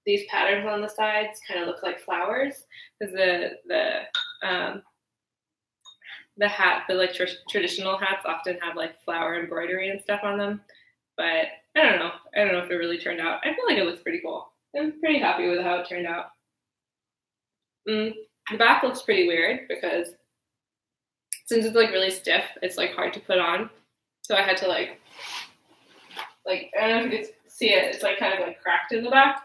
these patterns on the sides kind of look like flowers because the hat, the like traditional hats often have like flower embroidery and stuff on them. But I don't know. I don't know if it really turned out. I feel like it looks pretty cool. I'm pretty happy with how it turned out. Mm, the back looks pretty weird because since it's like really stiff, it's like hard to put on. So I had to like I don't know if you could see it. It's like kind of like cracked in the back.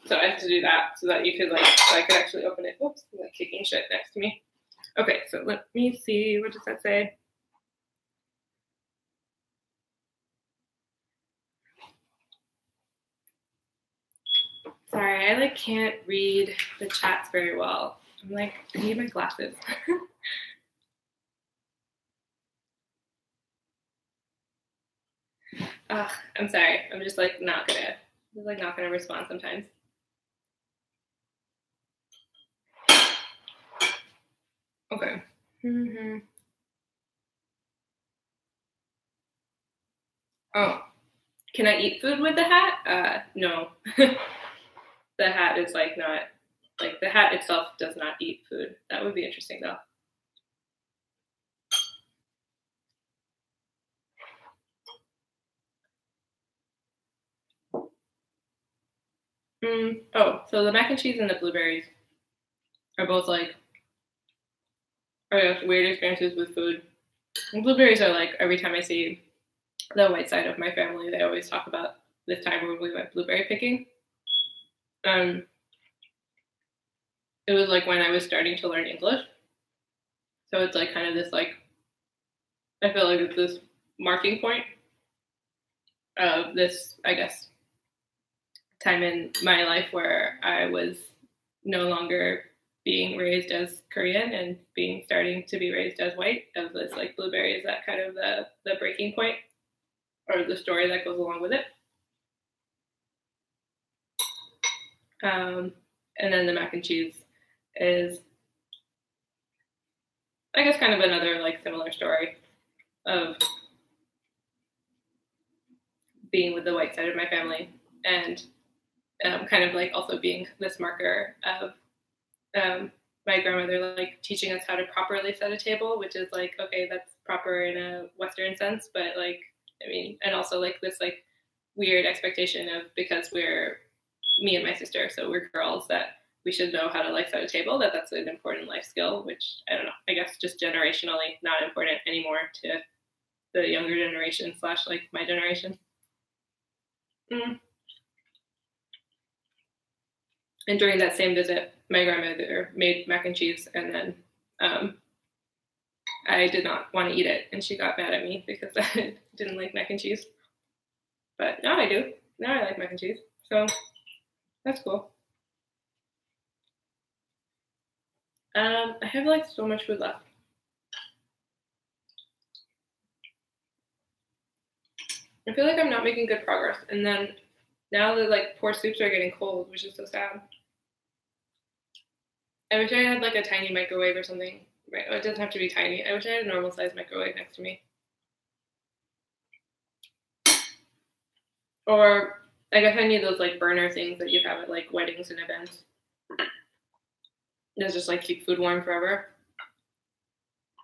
So I had to do that so that you could like so I could actually open it. Whoops, I'm like kicking shit next to me. Okay, so let me see. What does that say? Sorry, I like can't read the chats very well. I'm like, I need my glasses. Ugh, I'm sorry. I'm just like not gonna respond sometimes. Okay. Mm-hmm. Oh, can I eat food with the hat? No. The hat is like not like the hat itself does not eat food. That would be interesting though. Oh, so the mac and cheese and the blueberries are both like are weird experiences with food. And blueberries are like every time I see the white side of my family, they always talk about this time when we went blueberry picking. Um, it was like when I was starting to learn English, so it's like kind of this like I feel like it's this marking point of this I guess time in my life where I was no longer being raised as Korean and being starting to be raised as white. Of this like blueberry is that kind of the breaking point or the story that goes along with it. Um, and then the mac and cheese is, I guess, kind of another like similar story of being with the white side of my family and kind of like also being this marker of my grandmother like teaching us how to properly set a table, which is like okay, that's proper in a Western sense, but like I mean, and also like this like weird expectation of because we're me and my sister, so we're girls that we should know how to like set a table. That's an important life skill, which I don't know. I guess just generationally not important anymore to the younger generation slash like my generation. Mm. And during that same visit, my grandmother made mac and cheese, and then um, I did not want to eat it, and she got mad at me because I didn't like mac and cheese. But now I do. Now I like mac and cheese, so that's cool. I have like so much food left. I feel like I'm not making good progress. And then now the like poor soups are getting cold, which is so sad. I wish I had like a tiny microwave or something. Right? Oh, it doesn't have to be tiny. I wish I had a normal sized microwave next to me. Or I guess I need those like burner things that you have at like weddings and events. Those just like keep food warm forever.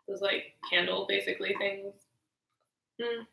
Those like candle basically things. Mm.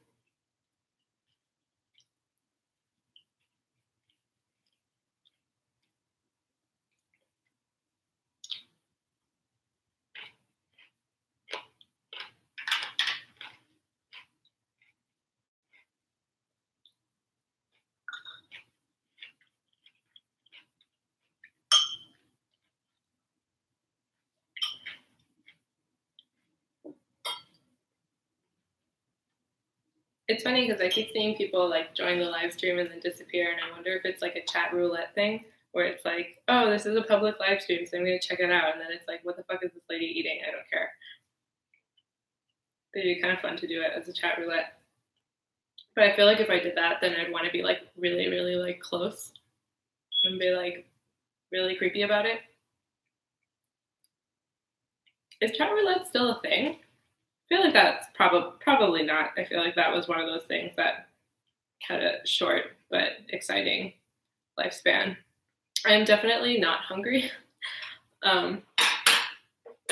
It's funny because I keep seeing people like join the live stream and then disappear, and I wonder if it's like a chat roulette thing where it's like, oh, this is a public live stream, so I'm gonna check it out, and then it's like, what the fuck is this lady eating? I don't care. It'd be kind of fun to do it as a chat roulette. But I feel like if I did that, then I'd want to be like really, really like close and be like really creepy about it. Is chat roulette still a thing? I feel like that's probably not. I feel like that was one of those things that had a short but exciting lifespan. I'm definitely not hungry. I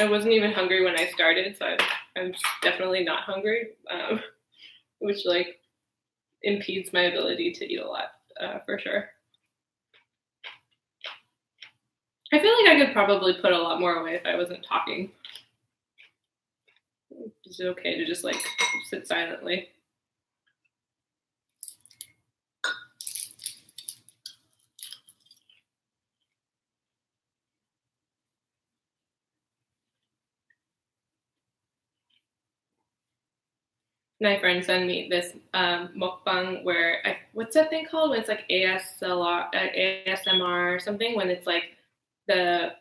wasn't even hungry when I started, so I'm definitely not hungry, which like impedes my ability to eat a lot for sure. I feel like I could probably put a lot more away if I wasn't talking. Is it okay to just like sit silently? My friend sent me this mukbang where what's that thing called? When it's like ASMR or something. When it's like the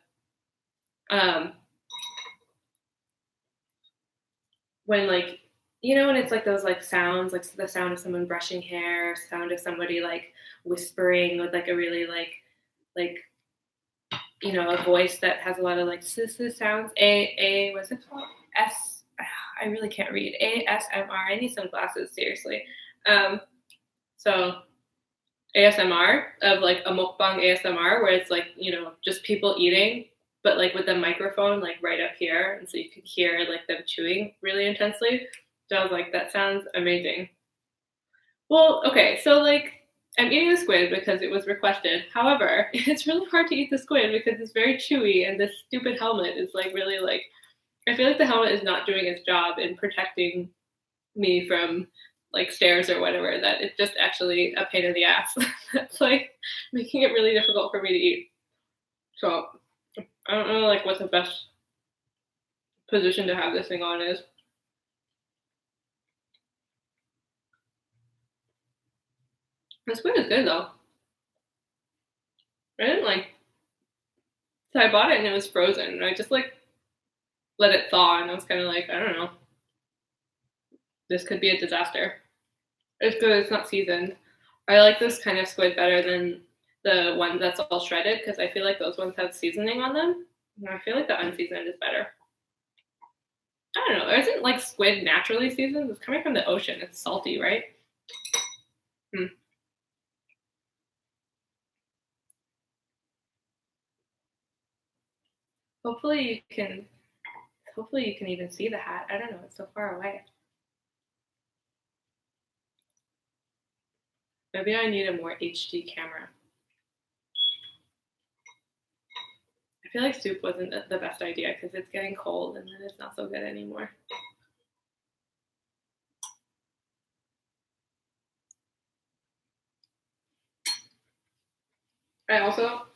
when like when it's like those like sounds, like the sound of someone brushing hair, sound of somebody like whispering with like a really like a voice that has a lot of like sounds. What's it called? I really can't read. ASMR. I need some glasses, seriously. So ASMR of like a mukbang ASMR where it's like, just people eating, but like with the microphone like right up here. And so you could hear like them chewing really intensely. So I was like, that sounds amazing. Well, okay. So like I'm eating the squid because it was requested. However, it's really hard to eat the squid because it's very chewy and this stupid helmet is like really like, I feel like the helmet is not doing its job in protecting me from like stairs or whatever, that it's just actually a pain in the ass. That's like making it really difficult for me to eat. So I don't know like what the best position to have this thing on is. The squid is good though. I didn't like, so I bought it and it was frozen and I just like let it thaw and I was kind of like, I don't know. This could be a disaster. It's good, it's not seasoned. I like this kind of squid better than the one that's all shredded because I feel like those ones have seasoning on them. And I feel like the unseasoned is better. I don't know. Isn't like squid naturally seasoned? It's coming from the ocean. It's salty, right? Hopefully you can even see the hat. I don't know. It's so far away. Maybe I need a more HD camera. I feel like soup wasn't the best idea because it's getting cold and then it's not so good anymore. I also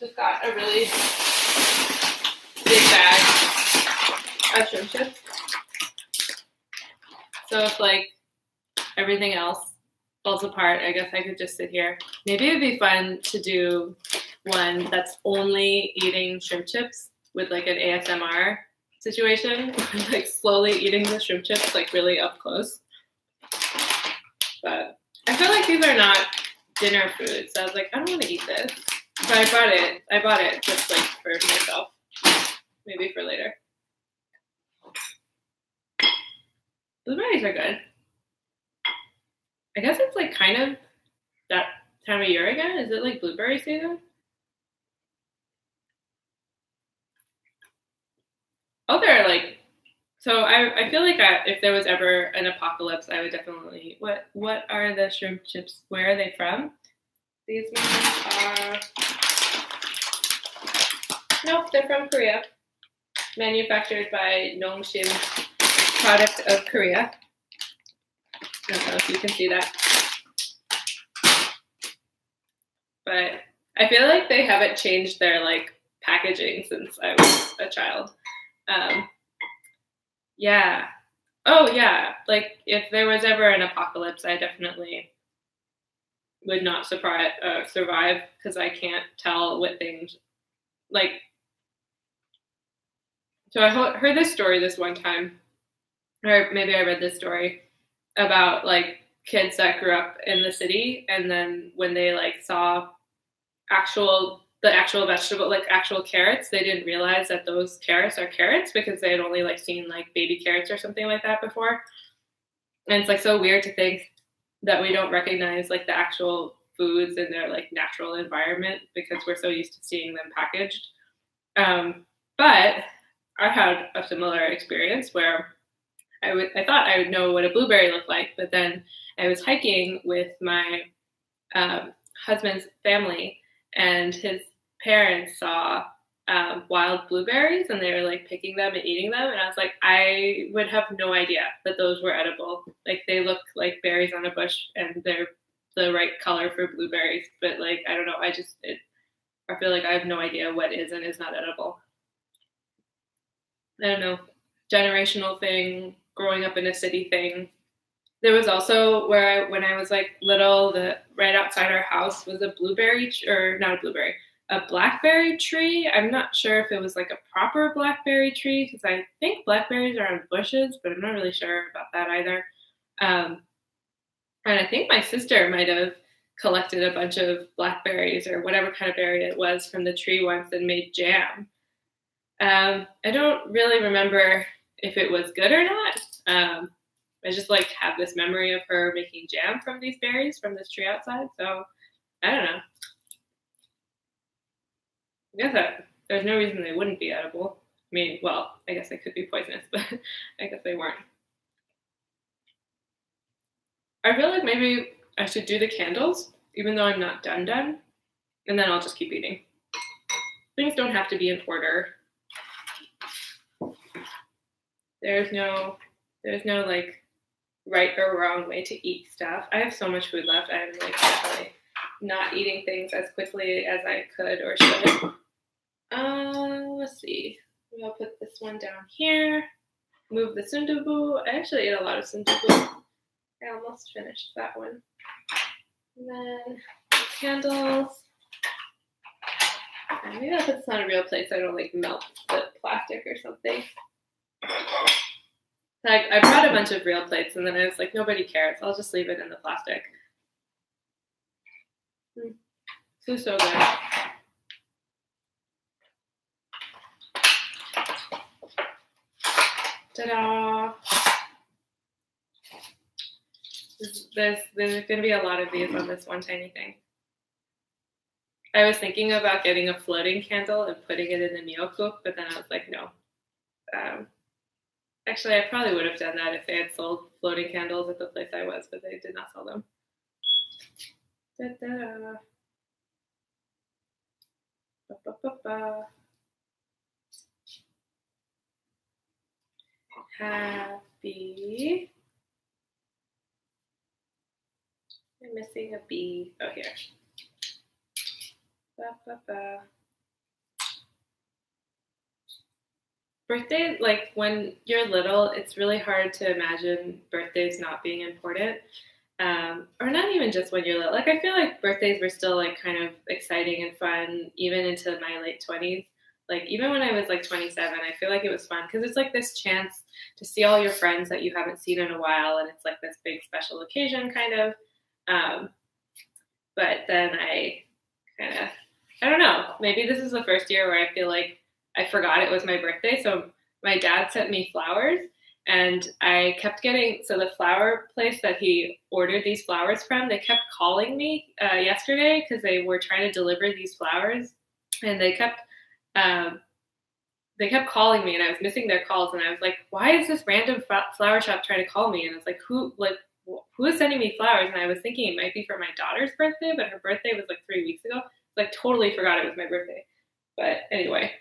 just got a really big bag of shrimp chips. So if like everything else falls apart, I guess I could just sit here. Maybe it'd be fun to do one that's only eating shrimp chips with like an ASMR situation, like slowly eating the shrimp chips like really up close. But I feel like these are not dinner food, so I was like, I don't want to eat this. But I bought it just like for myself, maybe for later. Blueberries are good. I guess it's like kind of that time of year again. Is it like blueberry season? Oh, they're like, so I feel like if there was ever an apocalypse, I would definitely, what are the shrimp chips? Where are they from? These ones are, nope, they're from Korea. Manufactured by Nongshim, product of Korea. I don't know if you can see that. But I feel like they haven't changed their like packaging since I was a child. Yeah. Oh yeah. Like if there was ever an apocalypse, I definitely would not survive because I can't tell what things like. So I heard this story this one time, or maybe I read this story about like kids that grew up in the city, and then when they like saw the actual vegetable, like actual carrots, they didn't realize that those carrots are carrots because they had only like seen like baby carrots or something like that before. And it's like so weird to think that we don't recognize like the actual foods in their like natural environment because we're so used to seeing them packaged. But I had a similar experience where I thought I would know what a blueberry looked like, but then I was hiking with my husband's family, and his parents saw wild blueberries, and they were like picking them and eating them, and I was like, I would have no idea that those were edible. Like they look like berries on a bush, and they're the right color for blueberries, but like I don't know, I feel like I have no idea what is and is not edible. I don't know, generational thing, growing up in a city thing. There was also when I was like little, right outside our house was a a blackberry tree. I'm not sure if it was like a proper blackberry tree because I think blackberries are on bushes, but I'm not really sure about that either. And I think my sister might have collected a bunch of blackberries or whatever kind of berry it was from the tree once and made jam. I don't really remember if it was good or not. I just like have this memory of her making jam from these berries from this tree outside. So I don't know. I guess there's no reason they wouldn't be edible. I mean, well, I guess they could be poisonous, but I guess they weren't. I feel like maybe I should do the candles, even though I'm not done, and then I'll just keep eating. Things don't have to be in order. There's no like right or wrong way to eat stuff. I have so much food left. I'm like definitely not eating things as quickly as I could or should. Let's see. I'll put this one down here. Move the sundubu. I actually ate a lot of sundubu. I almost finished that one. And then the candles. And maybe I'll put this on a real plate so I don't like melt the plastic or something. Like I brought a bunch of real plates and then I was like, nobody cares. I'll just leave it in the plastic. So good. Ta-da! There's going to be a lot of these on this one tiny thing. I was thinking about getting a floating candle and putting it in the Miyokuk, but then I was like, no. Actually, I probably would have done that if they had sold floating candles at the place I was, but they did not sell them. Da-da. Ba-ba-ba-ba. Happy. I'm missing a B. Oh, here. Ba-ba-ba. Birthday, like when you're little, it's really hard to imagine birthdays not being important. Or not even just when you're little. Like I feel like birthdays were still like kind of exciting and fun even into my late 20s. Like even when I was like 27, I feel like it was fun because it's like this chance to see all your friends that you haven't seen in a while, and it's like this big special occasion kind of. Um, but then I don't know. Maybe this is the first year where I feel like I forgot it was my birthday. So my dad sent me flowers, and I kept getting, so the flower place that he ordered these flowers from, they kept calling me yesterday because they were trying to deliver these flowers, and um, they kept calling me, and I was missing their calls, and I was like, why is this random flower shop trying to call me? And it's like, who is sending me flowers? And I was thinking it might be for my daughter's birthday, but her birthday was like 3 weeks ago. Like totally forgot it was my birthday. But anyway,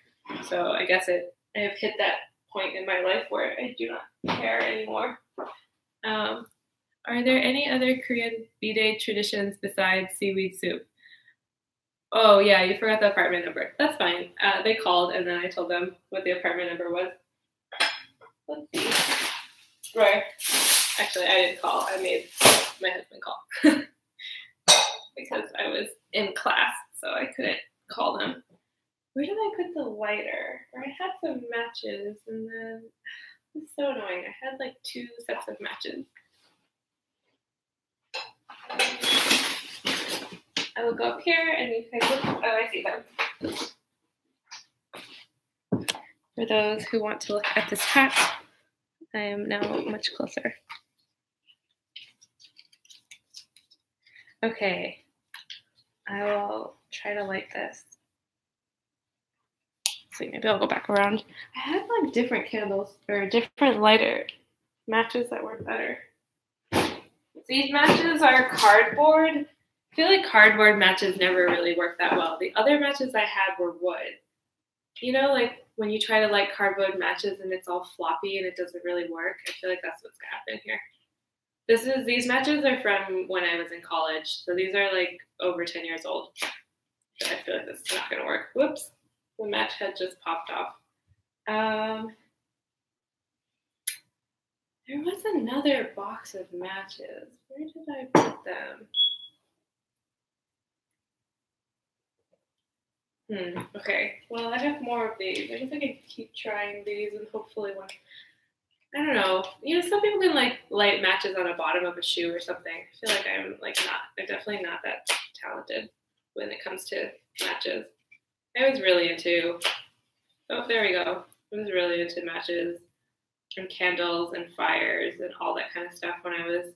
so I guess I have hit that point in my life where I do not care anymore. Are there any other Korean B-Day traditions besides seaweed soup? Oh yeah, you forgot the apartment number. That's fine. They called and then I told them what the apartment number was. Let's see. Right. Actually, I didn't call. I made my husband call because I was in class, so I couldn't call them. Where did I put the lighter? Or I had some matches, and then it's so annoying. I had like 2 sets of matches. I will go up here, and you guys look. Oh, I see them. For those who want to look at this hat, I am now much closer. Okay, I will try to light this. See, maybe I'll go back around. I had like different candles or different lighter matches that work better. These matches are cardboard. I feel like cardboard matches never really work that well. The other matches I had were wood. You know, like when you try to light cardboard matches and it's all floppy and it doesn't really work. I feel like that's what's happening here. These matches are from when I was in college, so these are like over 10 years old. So I feel like this is not gonna work. Whoops, the match head just popped off. There was another box of matches. Where did I put them? Okay, well I have more of these. I guess I can keep trying these and hopefully one. I don't know. You know, some people can like light matches on the bottom of a shoe or something. I feel like I'm definitely not that talented when it comes to matches. I was really into, oh, there we go. I was really into matches and candles and fires and all that kind of stuff when I was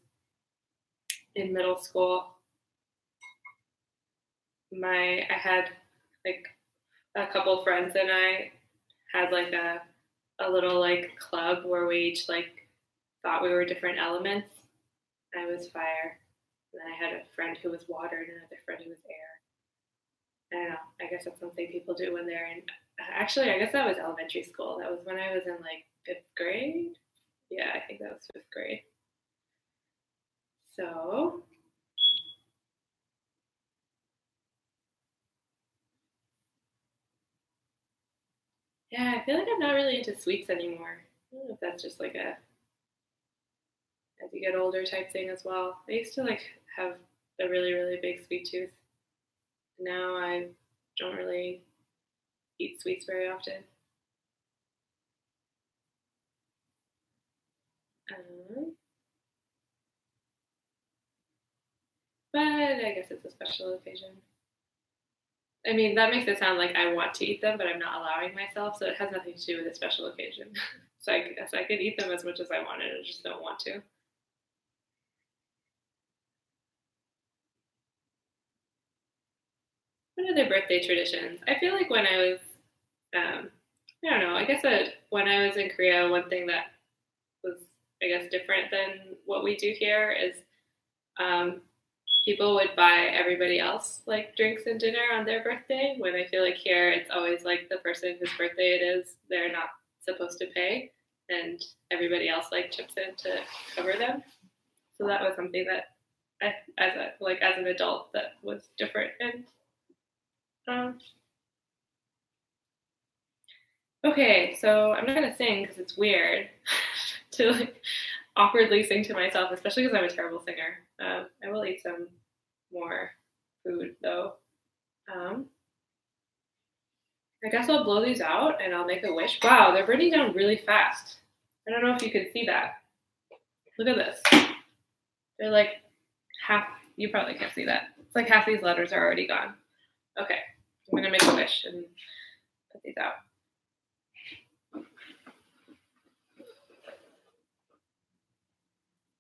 in middle school. I had like a couple friends and I had like a little like club where we each like thought we were different elements. I was fire. And then I had a friend who was water and another friend who was air. I don't know. I guess that's something people do when they're in. Actually, I guess that was elementary school. That was when I was in like 5th grade. Yeah, I think that was 5th grade. So. Yeah, I feel like I'm not really into sweets anymore. I don't know if that's just like as you get older type thing as well. I used to like have a really, really big sweet tooth. Now I don't really eat sweets very often. But I guess it's a special occasion. I mean, that makes it sound like I want to eat them, but I'm not allowing myself, so it has nothing to do with a special occasion. So I guess I could eat them as much as I wanted, I just don't want to. What other birthday traditions? I feel like when I was, I don't know, I guess when I was in Korea, one thing that was, I guess, different than what we do here is um, people would buy everybody else like drinks and dinner on their birthday. When I feel like here, it's always like the person whose birthday it is, they're not supposed to pay, and everybody else like chips in to cover them. So that was something that as an adult, that was different. And um, okay, so I'm not gonna sing because it's weird to like awkwardly sing to myself, especially because I'm a terrible singer. I will eat some more food though. I guess I'll blow these out and I'll make a wish. Wow, they're burning down really fast. I don't know if you can see that. Look at this. They're like half, you probably can't see that. It's like half these letters are already gone. Okay, I'm gonna make a wish and put these out.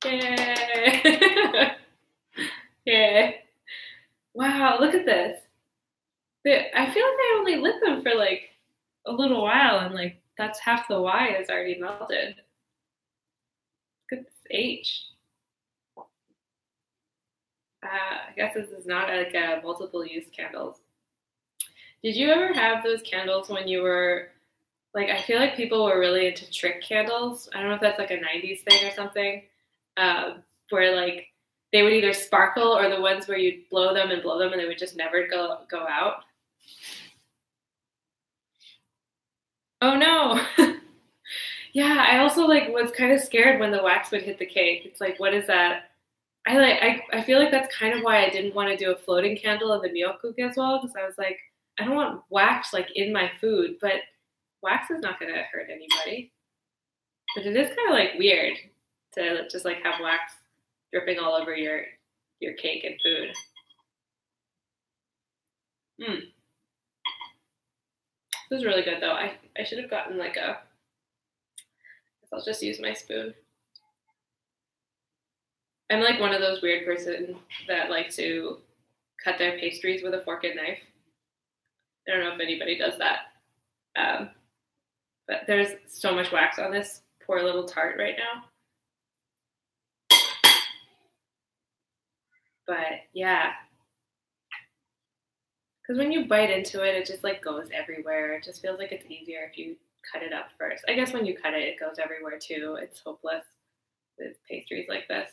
Yay! Yay! Wow, look at this. I feel like I only lit them for like a little while, and like that's half the Y is already melted. Look at this H. I guess this is not like a multiple use candles. Did you ever have those candles when you were like, I feel like people were really into trick candles. I don't know if that's like a 90s thing or something, where like they would either sparkle or the ones where you'd blow them and they would just never go out. Oh no. Yeah, I also like was kind of scared when the wax would hit the cake. It's like, what is that? I feel like that's kind of why I didn't want to do a floating candle in the miyokuk as well, because I was like, I don't want wax like in my food, but wax is not going to hurt anybody. But it is kind of like weird to just like have wax dripping all over your cake and food. This is really good though. I should have gotten like a, I'll just use my spoon. I'm like one of those weird person that like to cut their pastries with a fork and knife. I don't know if anybody does that. But there's so much wax on this poor little tart right now. But yeah, because when you bite into it, it just like goes everywhere. It just feels like it's easier if you cut it up first. I guess when you cut it, it goes everywhere too. It's hopeless with pastries like this.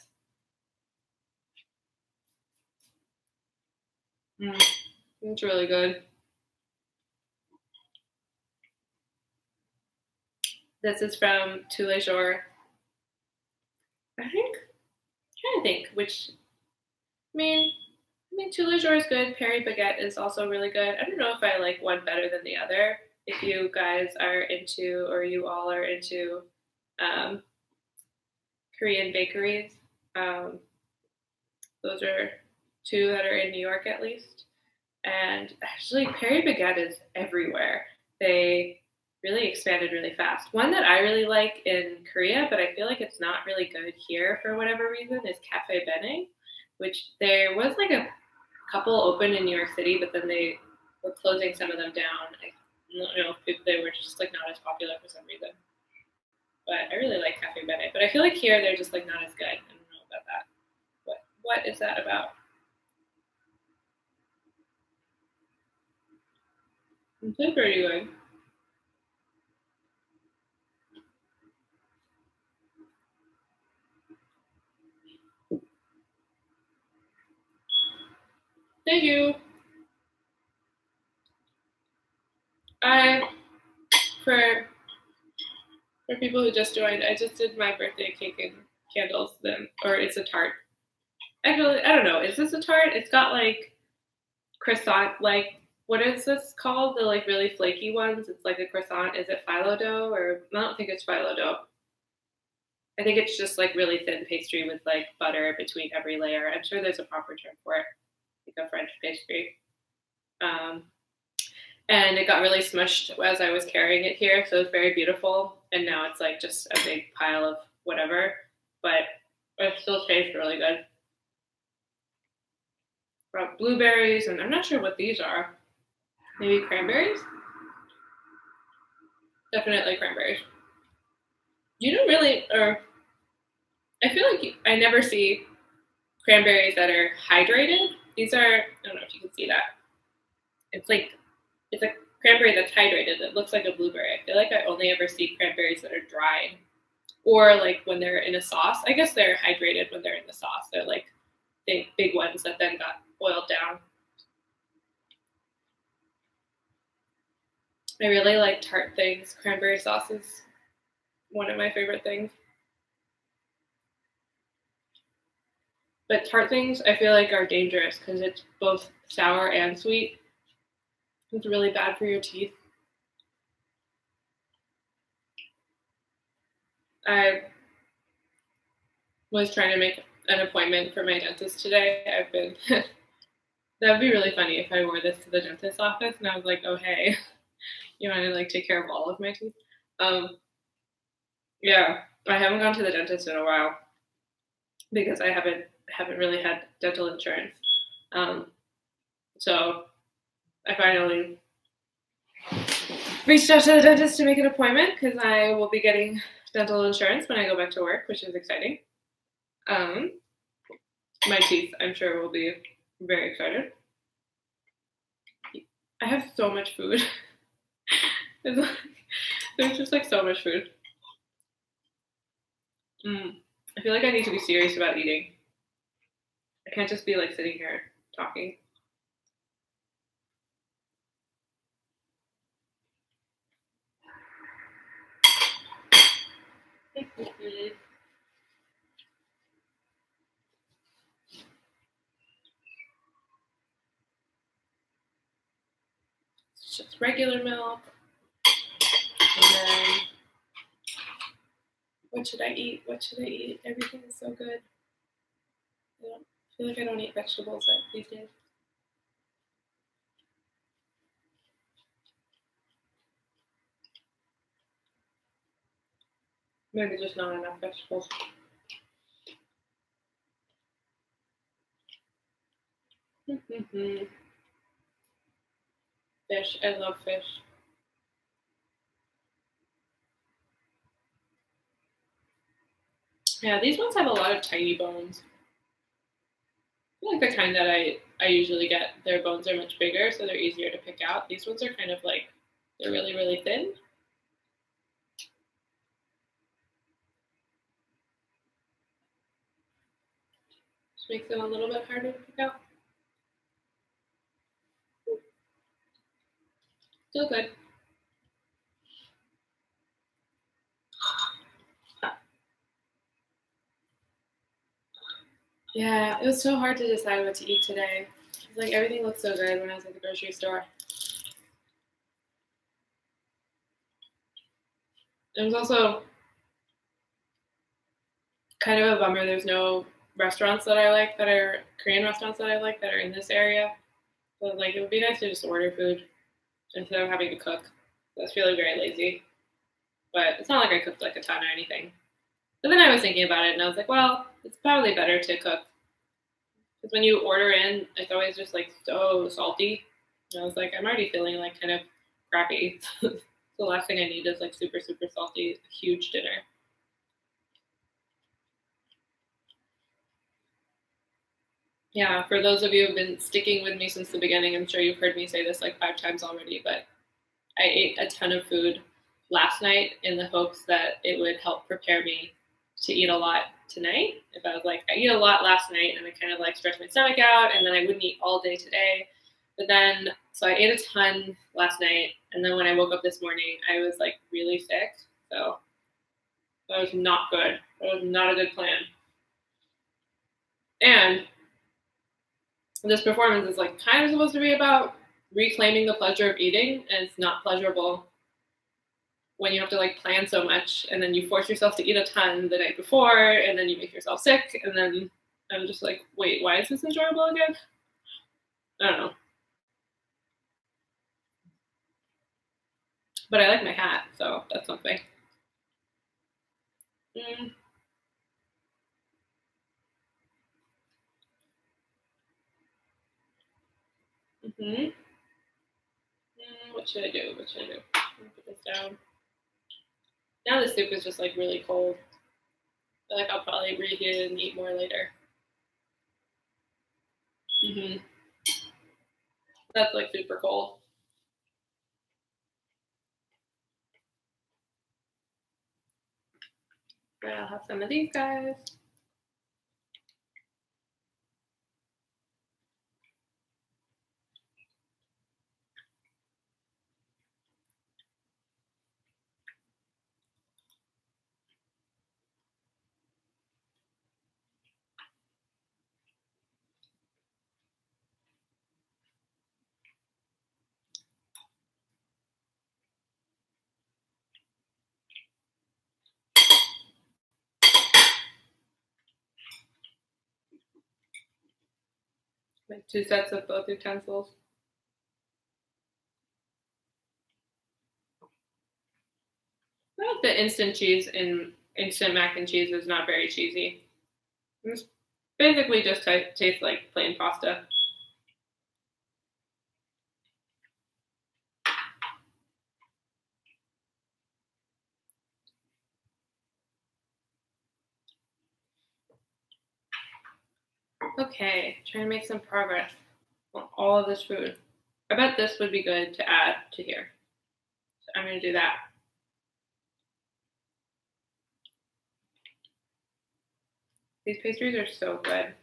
It's really good. This is from Tous les Jours. I'm trying to think which. I mean, Tous les Jours is good. Paris Baguette is also really good. I don't know if I like one better than the other. If you guys are into, or you all are into, Korean bakeries, those are two that are in New York at least. And actually, Paris Baguette is everywhere. They really expanded really fast. One that I really like in Korea, but I feel like it's not really good here for whatever reason, is Cafe Bene, which there was like a couple open in New York City, but then they were closing some of them down. I don't know if they were just like not as popular for some reason. But I really like Cafe Bene. But I feel like here they're just like not as good. I don't know about that. What is that about? It's so pretty good. Thank you. For people who just joined, I just did my birthday cake and candles then, or it's a tart. Actually, I don't know. Is this a tart? It's got like croissant, like what is this called? The like really flaky ones. It's like a croissant. Is it phyllo dough or I don't think it's phyllo dough. I think it's just like really thin pastry with like butter between every layer. I'm sure there's a proper term for it, like a French pastry. And it got really smushed as I was carrying it here, so it was very beautiful. And now it's like just a big pile of whatever, but it still tastes really good. Brought blueberries, and I'm not sure what these are. Maybe cranberries? Definitely cranberries. You don't really, or I feel like I never see cranberries that are hydrated. These are, I don't know if you can see that. It's a cranberry that's hydrated. It looks like a blueberry. I feel like I only ever see cranberries that are dried, or like when they're in a sauce. I guess they're hydrated when they're in the sauce. They're like big ones that then got boiled down. I really like tart things. Cranberry sauce is one of my favorite things. But tart things I feel like are dangerous because it's both sour and sweet. It's really bad for your teeth. I was trying to make an appointment for my dentist today. I've been that would be really funny if I wore this to the dentist's office and I was like, oh hey, you want to like take care of all of my teeth? Um, yeah, I haven't gone to the dentist in a while because I haven't really had dental insurance. Um, so I finally reached out to the dentist to make an appointment because I will be getting dental insurance when I go back to work, which is exciting. Um, my teeth, I'm sure, will be very excited. I have so much food. There's just like so much food. I feel like I need to be serious about eating. I can't just be like sitting here talking. It's just regular milk. And then what should I eat? What should I eat? Everything is so good. I feel like I don't eat vegetables these days. Maybe just not enough vegetables. Fish. I love fish. Yeah, these ones have a lot of tiny bones. I feel like the kind that I usually get, their bones are much bigger, so they're easier to pick out. These ones are kind of like, they're really, really thin. Just makes them a little bit harder to pick out. Still good. Yeah, it was so hard to decide what to eat today. Like everything looked so good when I was at the grocery store. It was also kind of a bummer. There's no restaurants that I like that are Korean restaurants that I like that are in this area. So like it would be nice to just order food instead of having to cook. I was feeling very lazy, but it's not like I cooked like a ton or anything. But then I was thinking about it and I was like, well, it's probably better to cook because when you order in, it's always just like so salty. And I was like, I'm already feeling like kind of crappy. The last thing I need is like super super salty, huge dinner. Yeah, for those of you who've been sticking with me since the beginning, I'm sure you've heard me say this like 5 times already, but I ate a ton of food last night in the hopes that it would help prepare me to eat a lot tonight. If I was like, I eat a lot last night and I kind of like stretched my stomach out and then I wouldn't eat all day today. But then, so I ate a ton last night. And then when I woke up this morning, I was like really sick. So that was not good. That was not a good plan. And this performance is like kind of supposed to be about reclaiming the pleasure of eating, and it's not pleasurable when you have to like plan so much and then you force yourself to eat a ton the night before and then you make yourself sick and then I'm just like, wait, why is this enjoyable again? I don't know. But I like my hat, so that's something. Mm, mm-hmm. What should I do? What should I do? Put this down. Now the soup is just like really cold. I feel like I'll probably reheat it and eat more later. Mm-hmm. That's like super cold. But I'll have some of these guys. Like 2 sets of both utensils. I like the instant cheese in instant mac and cheese is not very cheesy. It's basically just tastes like plain pasta. Okay, trying to make some progress on all of this food. I bet this would be good to add to here. So I'm going to do that. These pastries are so good.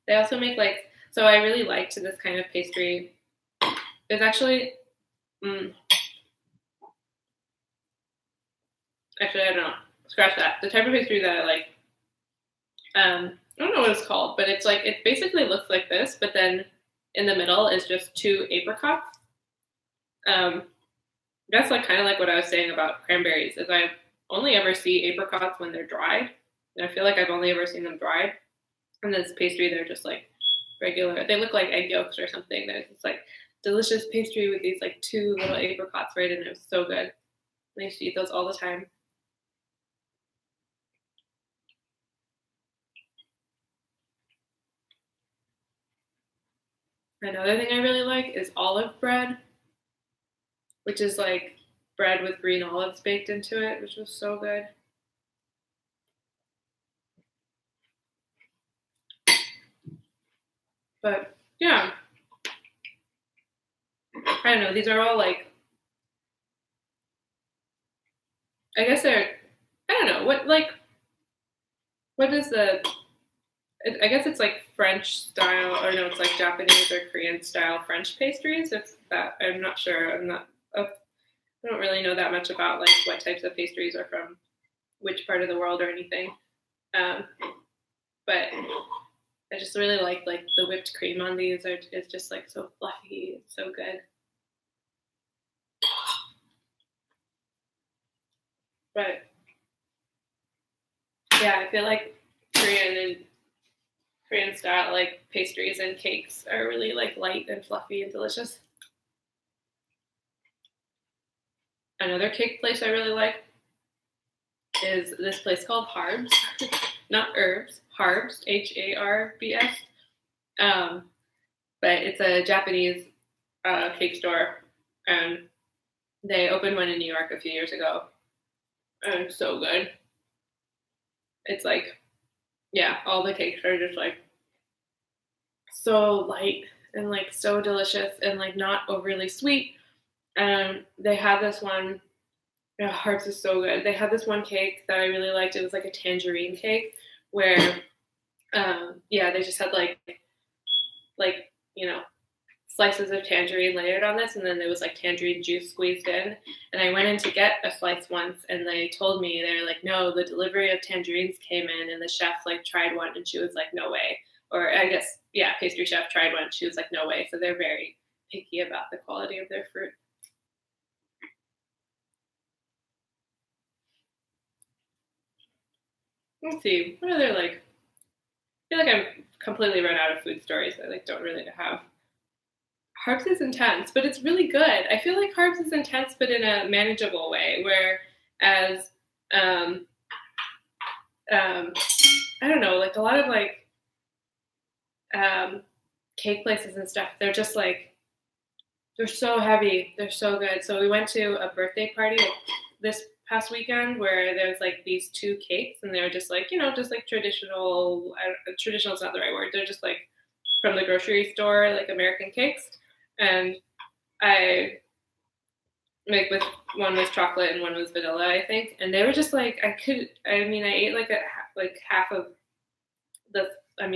They also make so I really liked this kind of pastry. It's actually, actually, I don't know. Scratch that. The type of pastry that I like, I don't know what it's called, but it's like, it basically looks like this, but then in the middle is just 2 apricots. That's like kind of like what I was saying about cranberries, is I only ever see apricots when they're dried. And I feel like I've only ever seen them dried. And this pastry, they're just like regular. They look like egg yolks or something. There's this like delicious pastry with these like 2 little apricots right in it. It was so good. I used to eat those all the time. Another thing I really like is olive bread, which is like bread with green olives baked into it, which was so good. But yeah, I don't know. These are all like, I guess they're, I don't know what is I guess it's like French style, or no, it's like Japanese or Korean style French pastries. If that, I'm not sure. I don't really know that much about like what types of pastries are from which part of the world or anything. But I just really like the whipped cream on these is just like so fluffy. It's so good. But yeah, I feel like Korean style like pastries and cakes are really like light and fluffy and delicious. Another cake place I really like is this place called Harbs, not Herbs, Harbs, Harbs. But it's a Japanese cake store, and they opened one in New York a few years ago, and it's so good. It's like, yeah, all the cakes are just like so light and like so delicious and like not overly sweet. And they had this one. Oh, Hearts is so good. They had this one cake that I really liked. It was like a tangerine cake where, yeah, they just had like slices of tangerine layered on this, and then there was like tangerine juice squeezed in. And I went in to get a slice once, and they told me, they were like, no, the delivery of tangerines came in, and the chef like tried one, and she was like, no way. Or I guess, yeah, pastry chef tried one. She was like, no way. So they're very picky about the quality of their fruit. Let's see, what other like, I feel like I'm completely run out of food stories. I like don't really have. Harbs is intense, but it's really good. I feel like Harbs is intense, but in a manageable way. Whereas, um, I don't know, like a lot of like cake places and stuff, they're just like they're so heavy. They're so good. So we went to a birthday party this past weekend where there was like these 2 cakes, and they were just like just like traditional. Traditional is not the right word. They're just like from the grocery store, like American cakes. And I like with one was chocolate and one was vanilla, I think. And they were just like I ate like half of the. I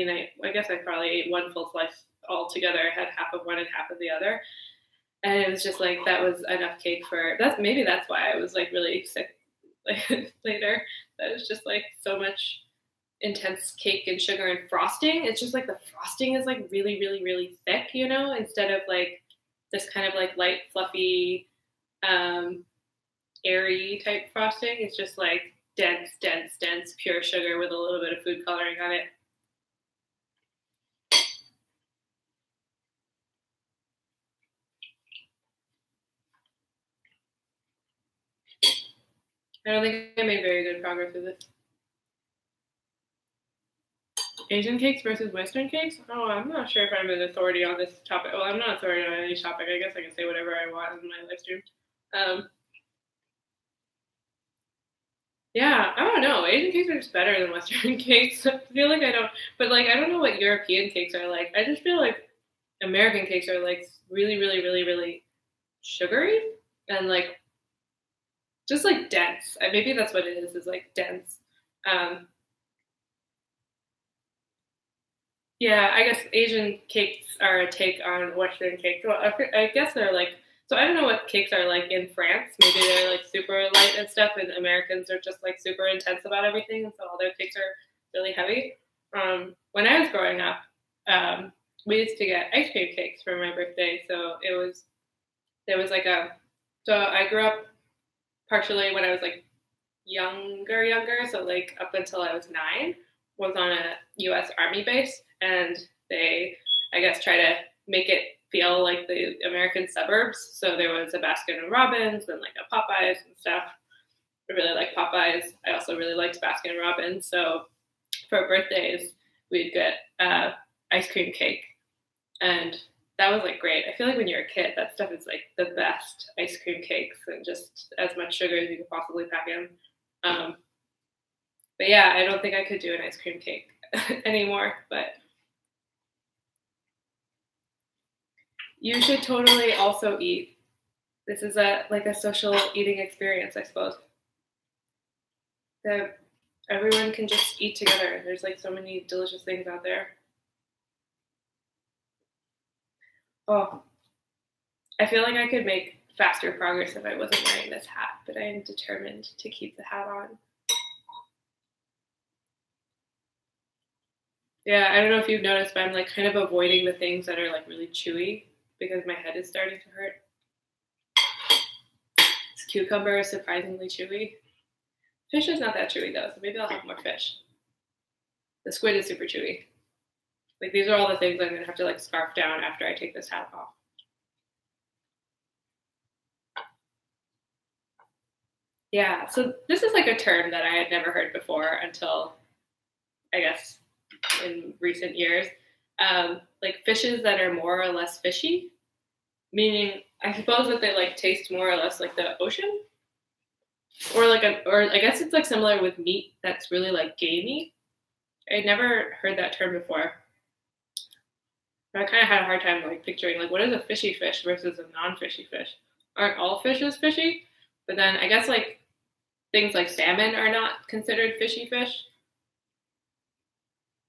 guess I probably ate one full slice altogether. I had half of one and half of the other, and it was just like that was enough cake for that. Maybe that's why I was like really sick later. That was just like so much intense cake and sugar and frosting. It's just like the frosting is like really, really, really thick, instead of like this kind of like light, fluffy, airy type frosting. It's just like dense, pure sugar with a little bit of food coloring on it. I don't think I made very good progress with this. Asian cakes versus Western cakes? Oh, I'm not sure if I'm an authority on this topic. Well, I'm not authority on any topic. I guess I can say whatever I want in my live stream. Yeah, I don't know. Asian cakes are just better than Western cakes. I feel like I don't, but like I don't know what European cakes are like. I just feel like American cakes are like really, really, really, really sugary and like just like dense. Maybe that's what it is like dense. Um, yeah, I guess Asian cakes are a take on Western cakes. Well, I guess they're like, so I don't know what cakes are like in France. Maybe they're like super light and stuff, and Americans are just like super intense about everything, and so all their cakes are really heavy. When I was growing up, we used to get ice cream cakes for my birthday, so there was like so I grew up partially when I was like younger, so like up until I was 9, was on a U.S. Army base, and they, I guess, try to make it feel like the American suburbs. So there was a Baskin and Robbins and like a Popeyes and stuff. I really like Popeyes. I also really liked Baskin and Robbins. So for birthdays, we'd get ice cream cake, and that was like great. I feel like when you're a kid, that stuff is like the best ice cream cakes and just as much sugar as you could possibly pack in. But yeah, I don't think I could do an ice cream cake anymore. But you should totally also eat. This is a social eating experience, I suppose. That everyone can just eat together. There's like so many delicious things out there. Oh, I feel like I could make faster progress if I wasn't wearing this hat, but I am determined to keep the hat on. Yeah, I don't know if you've noticed, but I'm like kind of avoiding the things that are like really chewy because my head is starting to hurt. This cucumber is surprisingly chewy. Fish is not that chewy though, so maybe I'll have more fish. The squid is super chewy. Like these are all the things I'm gonna have to like scarf down after I take this hat off. Yeah, so this is like a term that I had never heard before until I guess in recent years. Like fishes that are more or less fishy, meaning I suppose that they like taste more or less like the ocean, or I guess it's like similar with meat that's really like gamey. I'd never heard that term before. I kind of had a hard time like picturing like what is a fishy fish versus a non-fishy fish. Aren't all fishes fishy? But then I guess like things like salmon are not considered fishy fish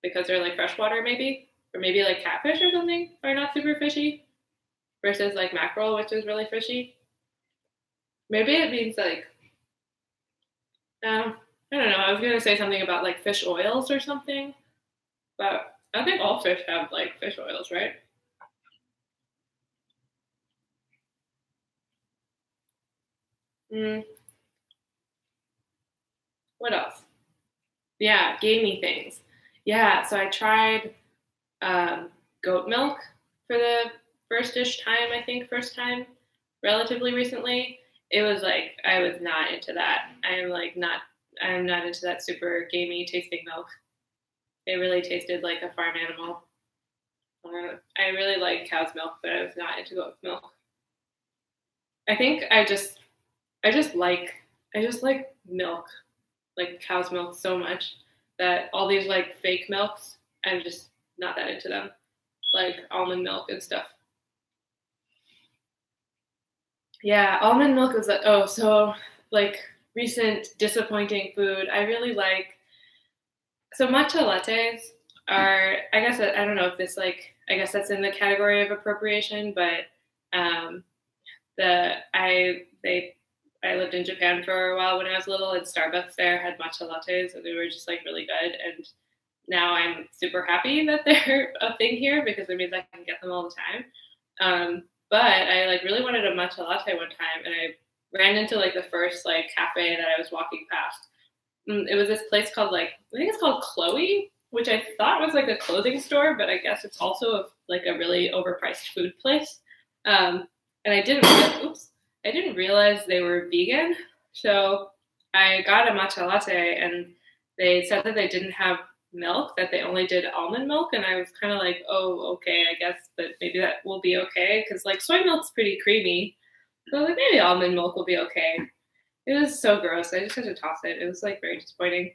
because they're like freshwater maybe, or maybe like catfish or something are not super fishy versus like mackerel, which is really fishy. Maybe it means like I don't know. I was gonna say something about like fish oils or something, but I think all fish have like fish oils, right? Mm, what else? Yeah, gamey things. Yeah, so I tried goat milk for the first-ish time, I think, first time, relatively recently. It was like I was not into that. I'm not into that super gamey tasting milk. It really tasted like a farm animal. I really like cow's milk, but I was not into goat milk. I think I just like milk, like cow's milk so much that all these like fake milks, I'm just not that into them, like almond milk and stuff. Yeah, almond milk is like recent disappointing food. I really like so matcha lattes are I guess I don't know if this like I guess that's in the category of appropriation, but um, I lived in Japan for a while when I was little, and Starbucks there had matcha lattes, and they were just like really good. And now I'm super happy that they're a thing here because it means I can get them all the time. But I like really wanted a matcha latte one time, and I ran into like the first like cafe that I was walking past. It was this place called like I think it's called Chloe, which I thought was like a clothing store, but I guess it's also like a really overpriced food place. And I didn't realize they were vegan, so I got a matcha latte, and they said that they didn't have milk, that they only did almond milk, and I was kind of like, oh, okay, I guess, but maybe that will be okay, because like soy milk's pretty creamy, so like maybe almond milk will be okay. It was so gross. I just had to toss it. It was like very disappointing.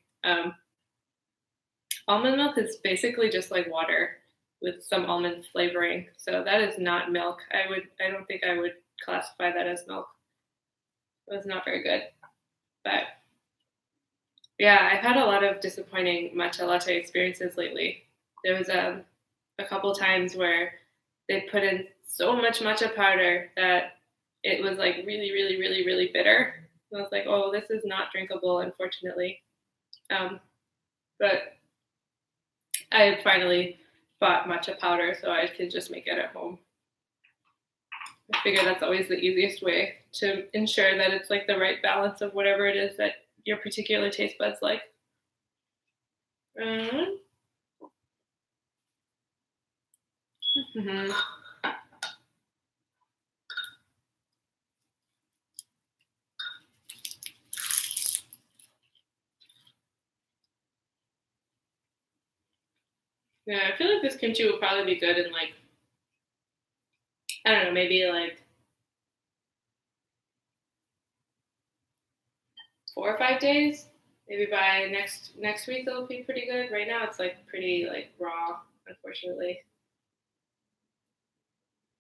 Almond milk is basically just like water with some almond flavoring, so that is not milk. I don't think I would classify that as milk. It was not very good, but yeah, I've had a lot of disappointing matcha latte experiences lately. There was a couple times where they put in so much matcha powder that it was like really, really, really, really bitter. And I was like, oh, this is not drinkable, unfortunately. But I finally bought matcha powder so I could just make it at home. I figure that's always the easiest way to ensure that it's like the right balance of whatever it is that your particular taste buds like. Mm-hmm. Yeah, I feel like this kimchi would probably be good in like, I don't know, maybe like 4 or 5 days. Maybe by next week it'll be pretty good. Right now it's like pretty like raw, unfortunately.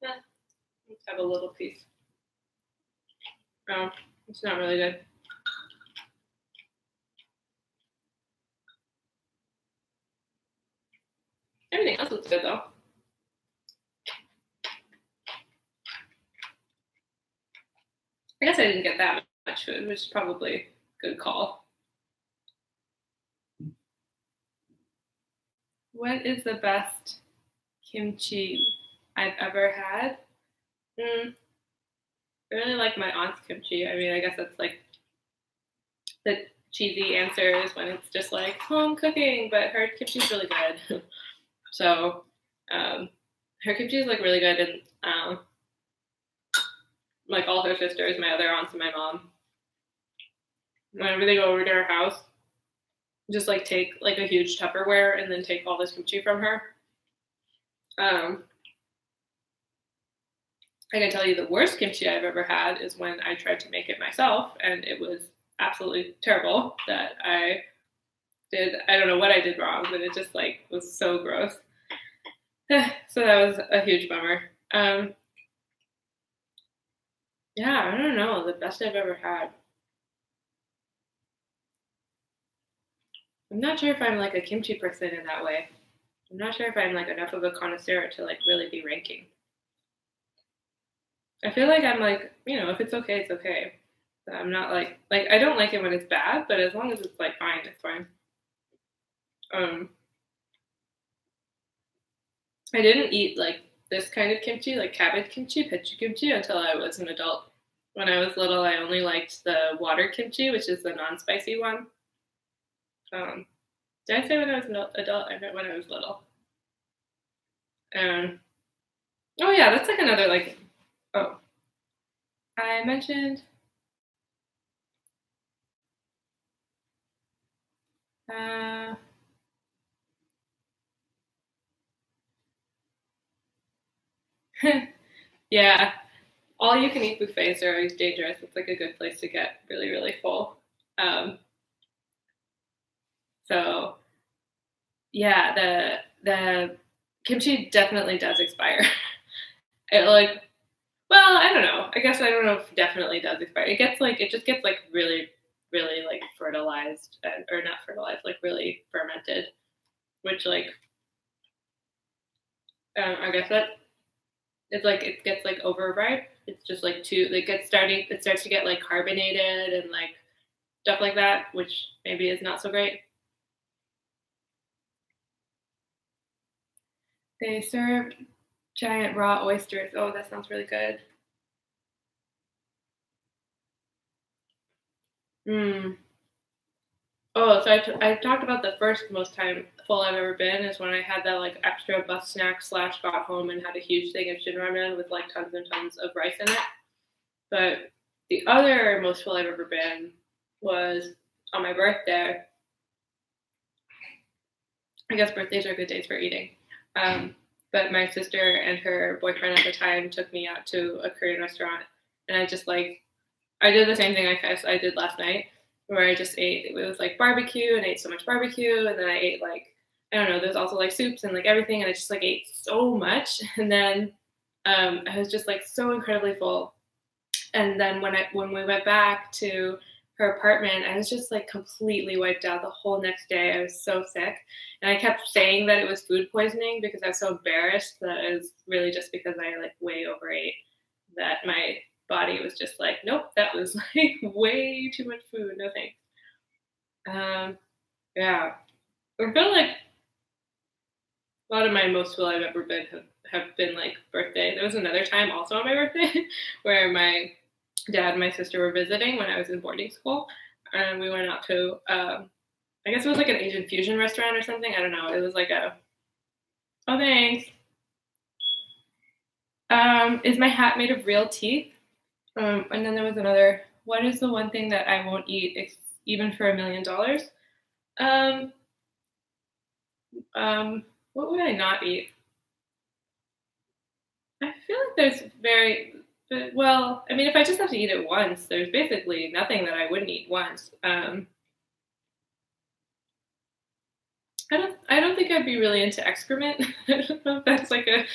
Yeah, let's have a little piece. Oh, it's not really good. Everything else looks good though. I guess I didn't get that much food, which is probably a good call. What is the best kimchi I've ever had? I really like my aunt's kimchi. I mean, I guess that's like the cheesy answer is when it's just like home cooking, but her kimchi's really good. So her kimchi is like really good, and like all her sisters, my other aunts, and my mom, whenever they go over to her house, just like take like a huge Tupperware and then take all this kimchi from her. I can tell you the worst kimchi I've ever had is when I tried to make it myself, and it was absolutely terrible. That I don't know what I did wrong, but it just like was so gross. So that was a huge bummer. Yeah, I don't know, the best I've ever had. I'm not sure if I'm like a kimchi person in that way. I'm not sure if I'm like enough of a connoisseur to like really be ranking. I feel like I'm like, if it's okay, it's okay. But I'm not like I don't like it when it's bad, but as long as it's like fine, it's fine. I didn't eat like this kind of kimchi, like cabbage kimchi, pechu kimchi, until I was an adult. When I was little, I only liked the water kimchi, which is the non-spicy one. Did I say when I was an adult? I meant when I was little. Oh yeah, that's like another like. Oh, I mentioned. Uh, yeah, all you can eat buffets are always dangerous. It's like a good place to get really, really full. Um, so yeah, the kimchi definitely does expire. It like, well, I don't know. I guess I don't know if definitely does expire. It just gets like really, really like fertilized, or not fertilized, like really fermented, which like I guess that it's like it gets like overripe. It's just like too like it starts to get like carbonated and like stuff like that, which maybe is not so great. They served giant raw oysters. Oh, that sounds really good. Mm. Oh, so I talked about the first most time full I've ever been is when I had that like extra bus snack slash got home and had a huge thing of shin ramen with like tons and tons of rice in it. But the other most full I've ever been was on my birthday. I guess birthdays are good days for eating. But my sister and her boyfriend at the time took me out to a Korean restaurant, and I did the same thing I guess I did last night, where I just ate. It was like barbecue, and I ate so much barbecue, and then I ate like, I don't know. There's also like soups and like everything, and I just like ate so much, and then I was just like so incredibly full. And then when we went back to her apartment, I was just like completely wiped out the whole next day. I was so sick, and I kept saying that it was food poisoning because I was so embarrassed that it was really just because I like way overate. That my body was just like, nope, that was like way too much food. No thanks. Yeah, I feel like a lot of my most full I've ever been have been like birthday. There was another time also on my birthday where my dad and my sister were visiting when I was in boarding school, and we went out to I guess it was like an Asian fusion restaurant or something. I don't know. It was like a, oh thanks. Is my hat made of real teeth? And then there was another. What is the one thing that I won't eat even for $1 million? Um, what would I not eat? I feel like there's well, I mean, if I just have to eat it once, there's basically nothing that I wouldn't eat once. I don't think I'd be really into excrement. I don't know if that's like I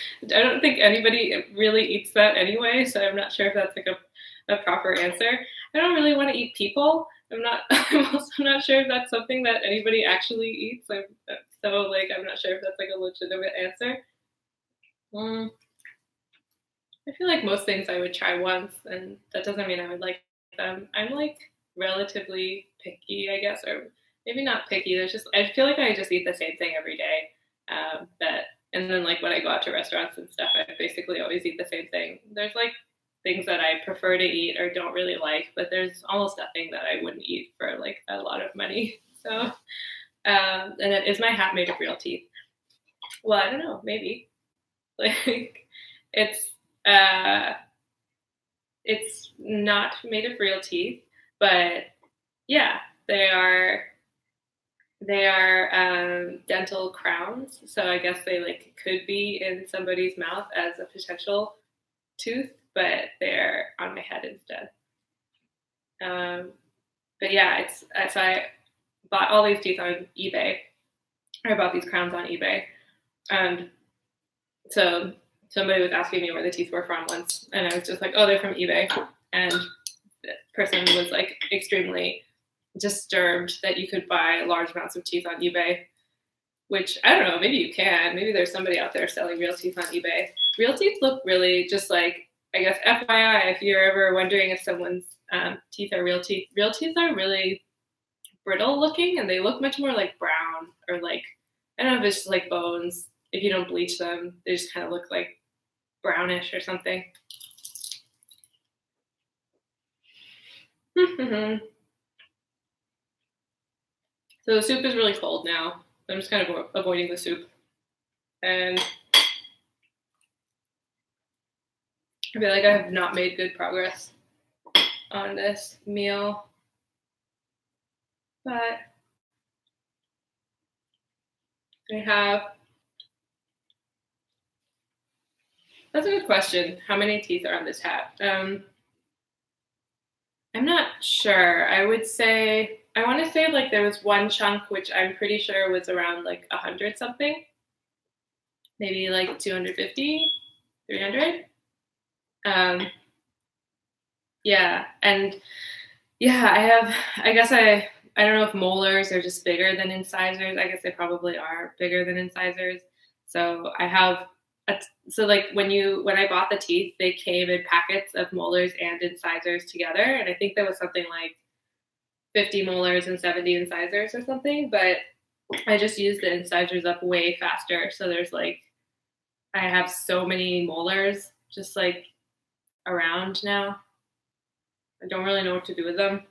don't think anybody really eats that anyway, so I'm not sure if that's like a proper answer. I don't really want to eat people. I'm also not sure if that's something that anybody actually eats. So like, I'm not sure if that's like a legitimate answer. I feel like most things I would try once, and that doesn't mean I would like them. I'm like relatively picky, I guess, or maybe not picky. I feel like I just eat the same thing every day. And then like when I go out to restaurants and stuff, I basically always eat the same thing. There's like things that I prefer to eat or don't really like, but there's almost nothing that I wouldn't eat for like a lot of money. So, and then is my hat made of real teeth? Well, I don't know, maybe. Like it's it's not made of real teeth, but yeah, they are dental crowns. So I guess they like could be in somebody's mouth as a potential tooth, but they're on my head instead. But yeah, so I bought all these teeth on eBay. I bought these crowns on eBay, and so somebody was asking me where the teeth were from once, and I was just like, oh, they're from eBay. And the person was like extremely disturbed that you could buy large amounts of teeth on eBay, which I don't know, maybe you can. Maybe there's somebody out there selling real teeth on eBay. Real teeth look really just like, I guess, FYI, if you're ever wondering if someone's teeth are real teeth are really brittle looking, and they look much more like brown, or like, I don't know if it's just like bones. If you don't bleach them, they just kind of look like brownish or something. So the soup is really cold now. I'm just kind of avoiding the soup. And I feel like I have not made good progress on this meal. But I have, that's a good question. How many teeth are on this hat? I'm not sure. I want to say like there was one chunk, which I'm pretty sure was around like 100 something. Maybe like 250, 300. Yeah. And yeah, I don't know if molars are just bigger than incisors. I guess they probably are bigger than incisors. So I have so like when I bought the teeth, they came in packets of molars and incisors together, and I think there was something like 50 molars and 70 incisors or something. But I just used the incisors up way faster, so there's like I have so many molars just like around now. I don't really know what to do with them.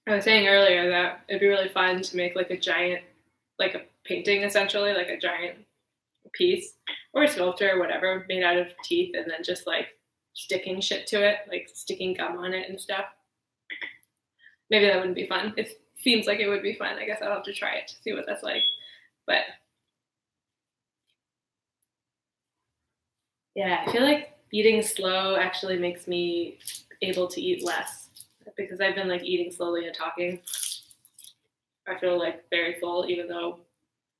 I was saying earlier that it'd be really fun to make like a giant, like a painting essentially, like a giant piece or a sculpture or whatever made out of teeth, and then just like sticking shit to it, like sticking gum on it and stuff. Maybe that wouldn't be fun. It seems like it would be fun. I guess I'll have to try it to see what that's like. But yeah, I feel like eating slow actually makes me able to eat less because I've been like eating slowly and talking. I feel like very full, even though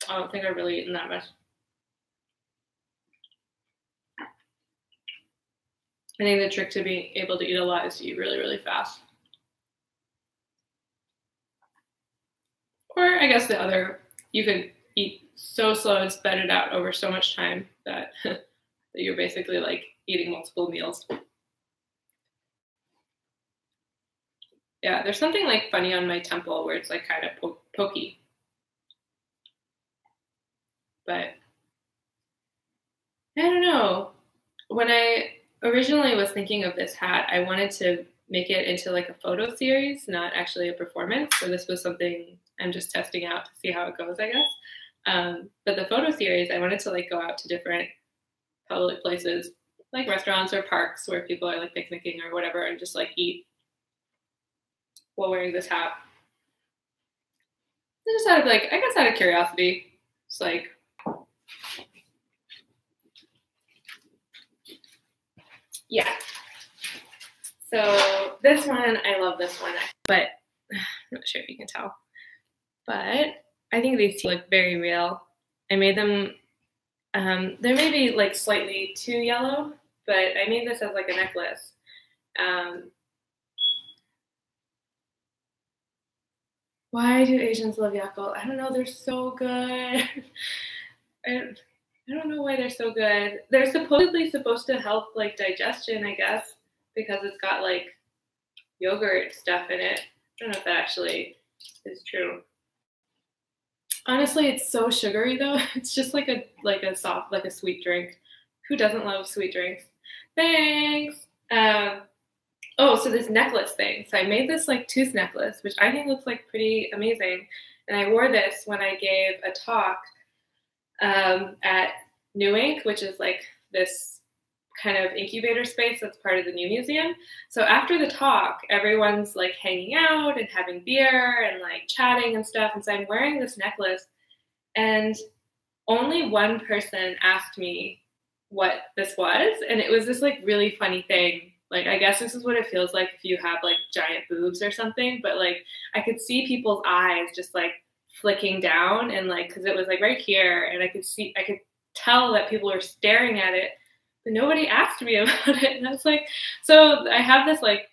I don't think I've really eaten that much. I think the trick to being able to eat a lot is to eat really, really fast. Or I guess you could eat so slow and spread it out over so much time that, that you're basically like eating multiple meals. Yeah, there's something like funny on my temple where it's like kind of pokey. But I don't know. When I originally was thinking of this hat, I wanted to make it into like a photo series, not actually a performance. So this was something I'm just testing out to see how it goes, I guess. But the photo series, I wanted to like go out to different public places, like restaurants or parks where people are like picnicking or whatever, and just like eat while wearing this hat. I just I guess out of curiosity, it's like, yeah. So this one, I love this one, but I'm not sure if you can tell. But I think these two look very real. I made them, they're maybe like slightly too yellow, but I made this as like a necklace. Why do Asians love Yakult? I don't know, they're so good. I don't know why they're so good. They're supposedly supposed to help like digestion, I guess, because it's got like yogurt stuff in it. I don't know if that actually is true. Honestly, it's so sugary though. It's just like a soft, like a sweet drink. Who doesn't love sweet drinks? Thanks. Oh, so this necklace thing. So I made this like tooth necklace, which I think looks like pretty amazing. And I wore this when I gave a talk at New Ink, which is like this kind of incubator space that's part of the New Museum. So after the talk, everyone's like hanging out and having beer and like chatting and stuff. And so I'm wearing this necklace, and only one person asked me what this was. And it was this like really funny thing. Like, I guess this is what it feels like if you have like giant boobs or something, but like I could see people's eyes just like flicking down, and like, cause it was like right here, and I could tell that people were staring at it, but nobody asked me about it. And I was like, so I have this like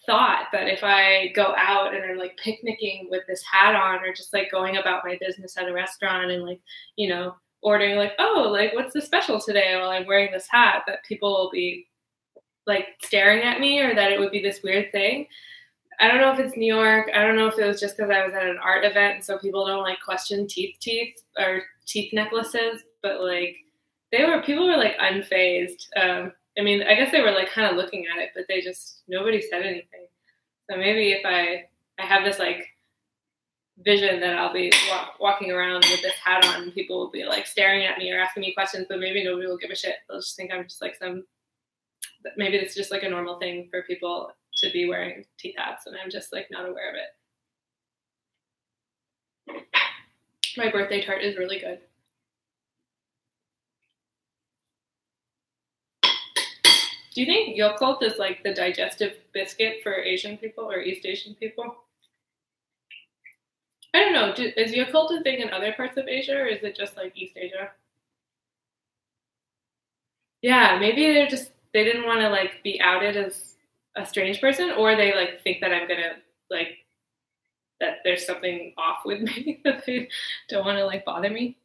thought that if I go out and I'm like picnicking with this hat on, or just like going about my business at a restaurant and like, you know, ordering like, oh, like what's the special today while I'm wearing this hat, that people will be like staring at me, or that it would be this weird thing. I don't know if it's New York. I don't know if it was just because I was at an art event, and so people don't like question teeth or teeth necklaces, but like people were like unfazed. I mean, I guess they were like kind of looking at it, but nobody said anything. So maybe if I have this like vision that I'll be walking around with this hat on, and people will be like staring at me or asking me questions, but maybe nobody will give a shit. They'll just think I'm just like maybe it's just like a normal thing for people to be wearing teeth hats, and I'm just like not aware of it. My birthday tart is really good. Do you think Yakult is like the digestive biscuit for Asian people or East Asian people? I don't know. Is Yakult a thing in other parts of Asia, or is it just like East Asia? Yeah, maybe they didn't want to like be outed as a strange person, or they like think that I'm gonna like that there's something off with me that they don't want to like bother me.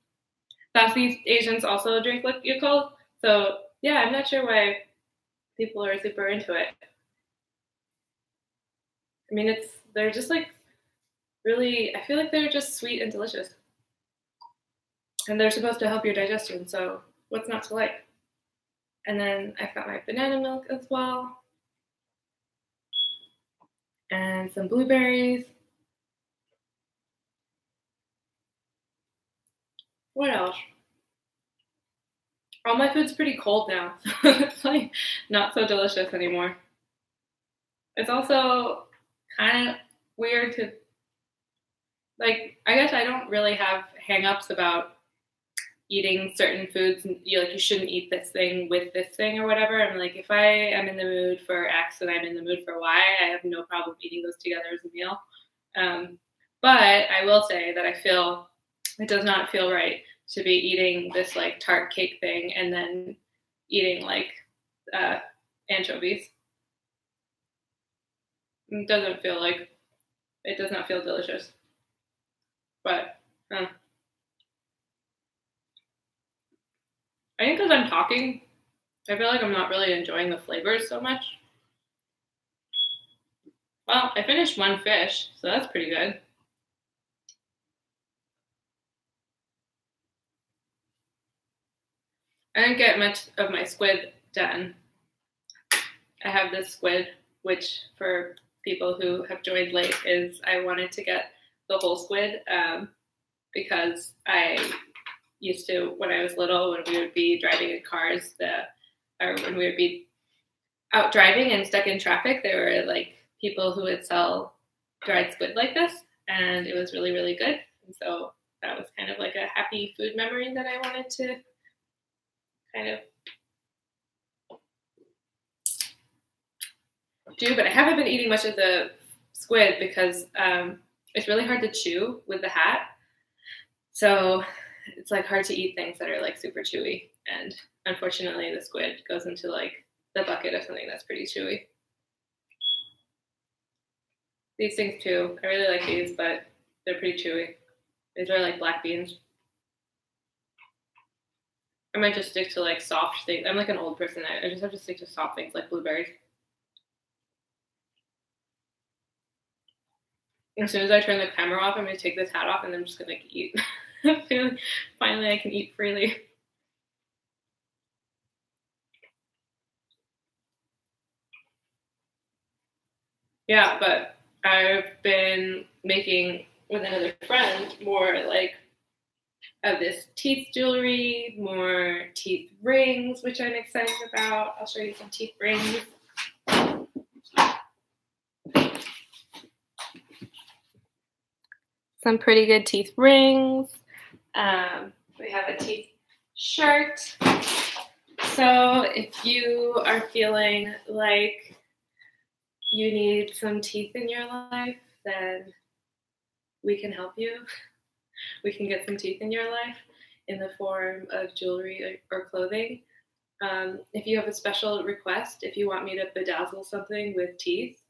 Southeast Asians also drink like Yakult, so yeah, I'm not sure why people are super into it. I mean, they're just like really. I feel like they're just sweet and delicious, and they're supposed to help your digestion. So what's not to like? And then I've got my banana milk as well, and some blueberries. What else? all my food's pretty cold now. It's like not so delicious anymore. It's also kind of weird to, like, I guess I don't really have hang-ups about eating certain foods. You shouldn't eat this thing with this thing or whatever. I'm like, if I am in the mood for X and I'm in the mood for Y, I have no problem eating those together as a meal. But I will say that I feel it does not feel right to be eating this like tart cake thing and then eating like anchovies. It does not feel delicious. But I think because I'm talking, I feel like I'm not really enjoying the flavors so much. Well, I finished one fish, so that's pretty good. I didn't get much of my squid done. I have this squid, which for people who have joined late is I wanted to get the whole squid because I used to, when I was little, when we would be driving in cars, or when we would be out driving and stuck in traffic, there were like people who would sell dried squid like this, and it was really, really good. And so that was kind of like a happy food memory that I wanted to kind of do, but I haven't been eating much of the squid because it's really hard to chew with the hat. So it's like hard to eat things that are like super chewy. And unfortunately the squid goes into like the bucket of something that's pretty chewy. These things too, I really like these, but they're pretty chewy. These are like black beans. I might just stick to like soft things. I'm like an old person. I just have to stick to soft things like blueberries. As soon as I turn the camera off, I'm going to take this hat off and I'm just going to eat. Finally, I can eat freely. Yeah, but I've been making with another friend more like of this teeth jewelry, more teeth rings, which I'm excited about. I'll show you some teeth rings. Some pretty good teeth rings. We have a teeth shirt. So if you are feeling like you need some teeth in your life, then we can help you. We can get some teeth in your life in the form of jewelry or clothing. If you have a special request, if you want me to bedazzle something with teeth,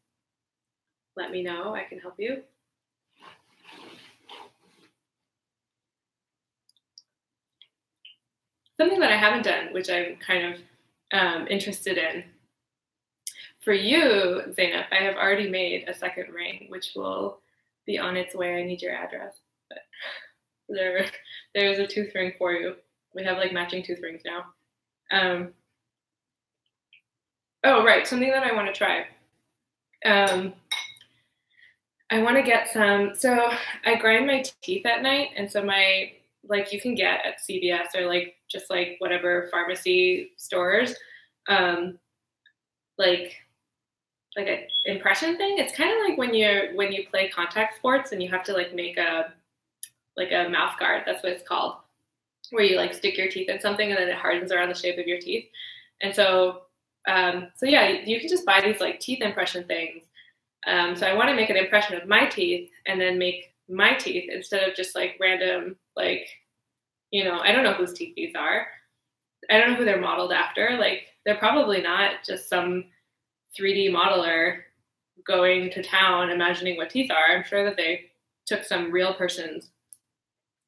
let me know. I can help you. Something that I haven't done, which I'm kind of interested in. For you, Zainab, I have already made a second ring, which will be on its way. I need your address. But there's a tooth ring for you. We have like matching tooth rings now. Oh, right. Something that I want to try. I want to get some. So I grind my teeth at night. And so like you can get at CVS or like just like whatever pharmacy stores, like an impression thing. It's kind of like when you play contact sports and you have to like make a mouth guard. That's what it's called, where you like stick your teeth in something and then it hardens around the shape of your teeth. And so yeah, you can just buy these like teeth impression things. So I want to make an impression of my teeth and then make my teeth instead of just like random, like, I don't know whose teeth these are. I don't know who they're modeled after. Like, they're probably not just some 3D modeler going to town imagining what teeth are. I'm sure that they took some real person's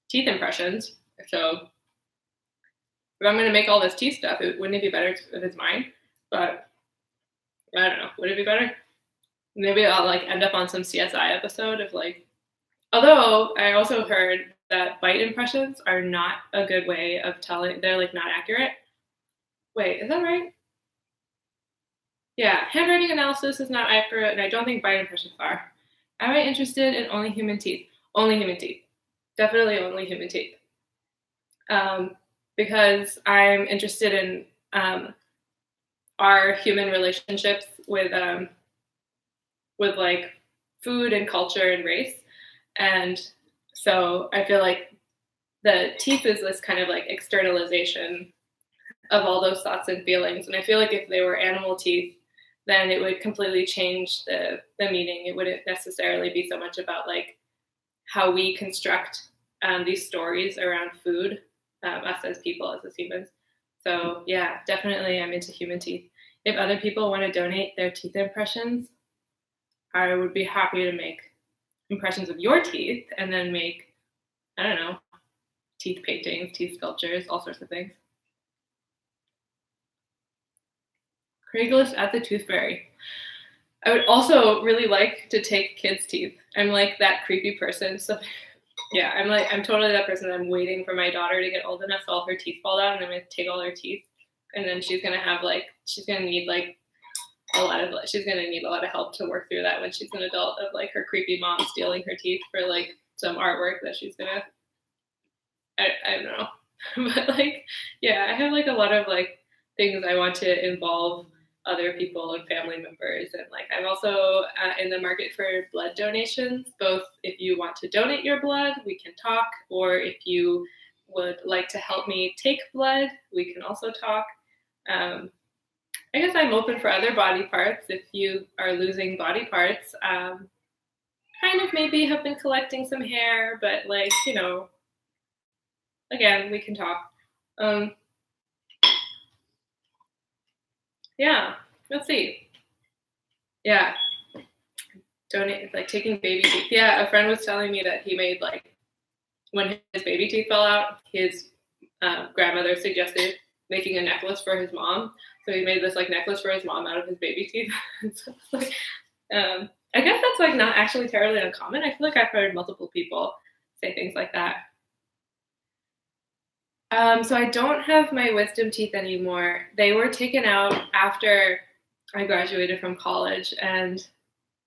teeth impressions. So if I'm going to make all this teeth stuff, wouldn't it be better if it's mine? But I don't know. Would it be better? Maybe I'll like end up on some CSI episode of like, although I also heard that bite impressions are not a good way of telling, they're like not accurate. Wait, is that right? Yeah, handwriting analysis is not accurate, and I don't think bite impressions are. Am I interested in only human teeth? Only human teeth. Definitely only human teeth. because I'm interested in our human relationships with like food and culture and race. And so I feel like the teeth is this kind of like externalization of all those thoughts and feelings. And I feel like if they were animal teeth, then it would completely change the meaning. It wouldn't necessarily be so much about like how we construct these stories around food, us as people, as humans. So yeah, definitely I'm into human teeth. If other people want to donate their teeth impressions, I would be happy to make impressions of your teeth and then make, I don't know, teeth paintings, teeth sculptures, all sorts of things. Craigslist at the Tooth Fairy. I would also really like to take kids' teeth. I'm like that creepy person. So yeah, I'm totally that person. I'm waiting for my daughter to get old enough so all her teeth fall out and I'm gonna take all her teeth. And then she's gonna need a lot of help to work through that when she's an adult, of like her creepy mom stealing her teeth for like some artwork that she's gonna, I don't know. But like, yeah, I have like a lot of like things I want to involve other people and family members. And like, I'm also in the market for blood donations, both if you want to donate your blood, we can talk, or if you would like to help me take blood, we can also talk. I guess I'm open for other body parts. If you are losing body parts, kind of maybe have been collecting some hair, but like, you know, again, we can talk. Yeah, let's see. Yeah, donate, like taking baby teeth. Yeah, a friend was telling me that he made like, when his baby teeth fell out, his grandmother suggested making a necklace for his mom. So he made this like necklace for his mom out of his baby teeth. So like, I guess that's like not actually terribly uncommon. I feel like I've heard multiple people say things like that. So I don't have my wisdom teeth anymore. They were taken out after I graduated from college, and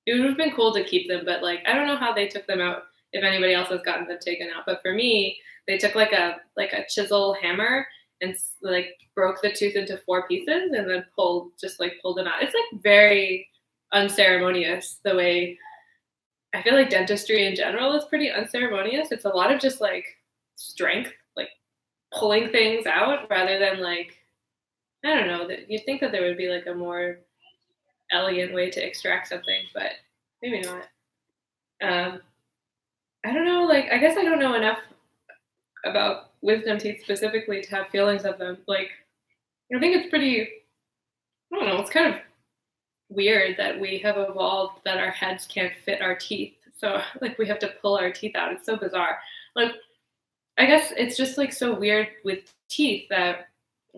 it would have been cool to keep them, but like I don't know how they took them out, if anybody else has gotten them taken out. But for me, they took like a chisel hammer and like broke the tooth into 4 pieces and then pulled them out. It's like very unceremonious, the way I feel like dentistry in general is pretty unceremonious. It's a lot of just like strength, like pulling things out, rather than like, I don't know, that you'd think that there would be like a more elegant way to extract something, but maybe not. I don't know, like I guess I don't know enough about wisdom teeth specifically to have feelings of them. Like I think it's pretty, I don't know, it's kind of weird that we have evolved that our heads can't fit our teeth. So like we have to pull our teeth out. It's so bizarre. Like I guess it's just like so weird with teeth that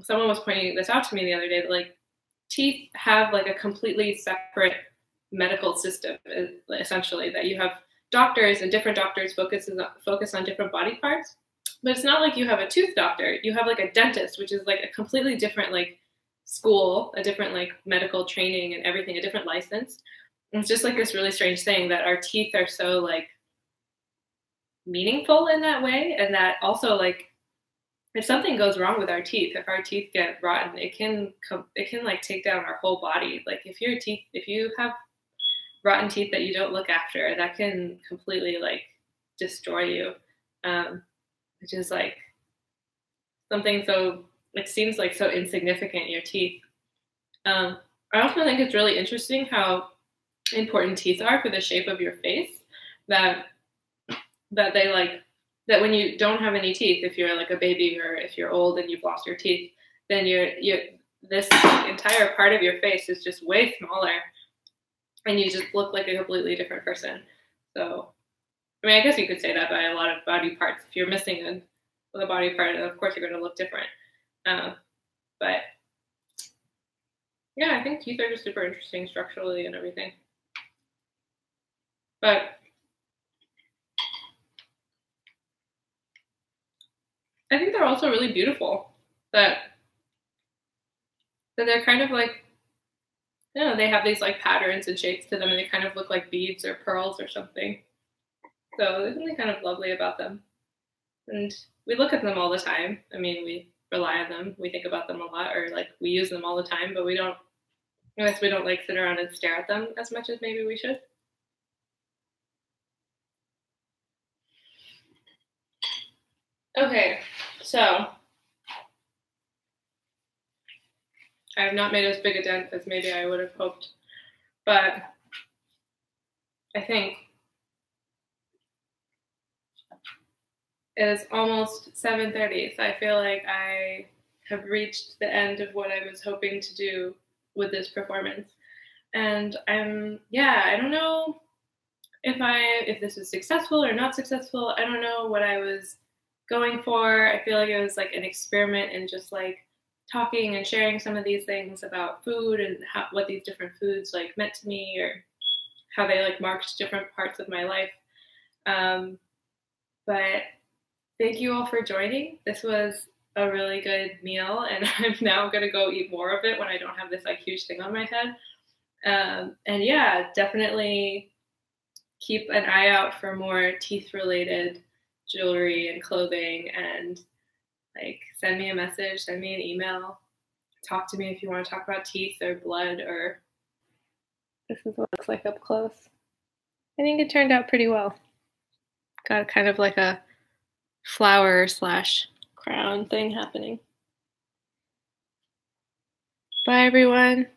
someone was pointing this out to me the other day, that like teeth have like a completely separate medical system, essentially, that you have doctors and different doctors focus on different body parts. But it's not like you have a tooth doctor. You have like a dentist, which is like a completely different like school, a different like medical training and everything, a different license. And it's just like this really strange thing that our teeth are so like meaningful in that way, and that also like if something goes wrong with our teeth, if our teeth get rotten, it can like take down our whole body. Like if you have rotten teeth that you don't look after, that can completely like destroy you. Which is like something so, it seems like so insignificant, your teeth. I also think it's really interesting how important teeth are for the shape of your face, that they like, that when you don't have any teeth, if you're like a baby or if you're old and you've lost your teeth, then this entire part of your face is just way smaller and you just look like a completely different person. So, I mean, I guess you could say that by a lot of body parts. If you're missing a body part, of course you're going to look different. But yeah, I think teeth are just super interesting structurally and everything. But I think they're also really beautiful. That they're kind of like, you know, they have these like patterns and shapes to them, and they kind of look like beads or pearls or something. So there's something kind of lovely about them. And we look at them all the time. I mean, we rely on them. We think about them a lot, or like we use them all the time, but we don't. I guess we don't like sit around and stare at them as much as maybe we should. Okay, so I have not made as big a dent as maybe I would have hoped, but I think it is almost 7:30, so I feel like I have reached the end of what I was hoping to do with this performance. And I don't know if this was successful or not successful. I don't know what I was going for. I feel like it was like an experiment in just like talking and sharing some of these things about food and what these different foods like meant to me, or how they like marked different parts of my life. But thank you all for joining. This was a really good meal, and I'm now gonna go eat more of it when I don't have this like huge thing on my head. And yeah, definitely keep an eye out for more teeth related jewelry and clothing, and like send me a message, send me an email, talk to me if you want to talk about teeth or blood. Or this is what it looks like up close. I think it turned out pretty well. Got kind of like a flower / crown thing happening. Bye everyone.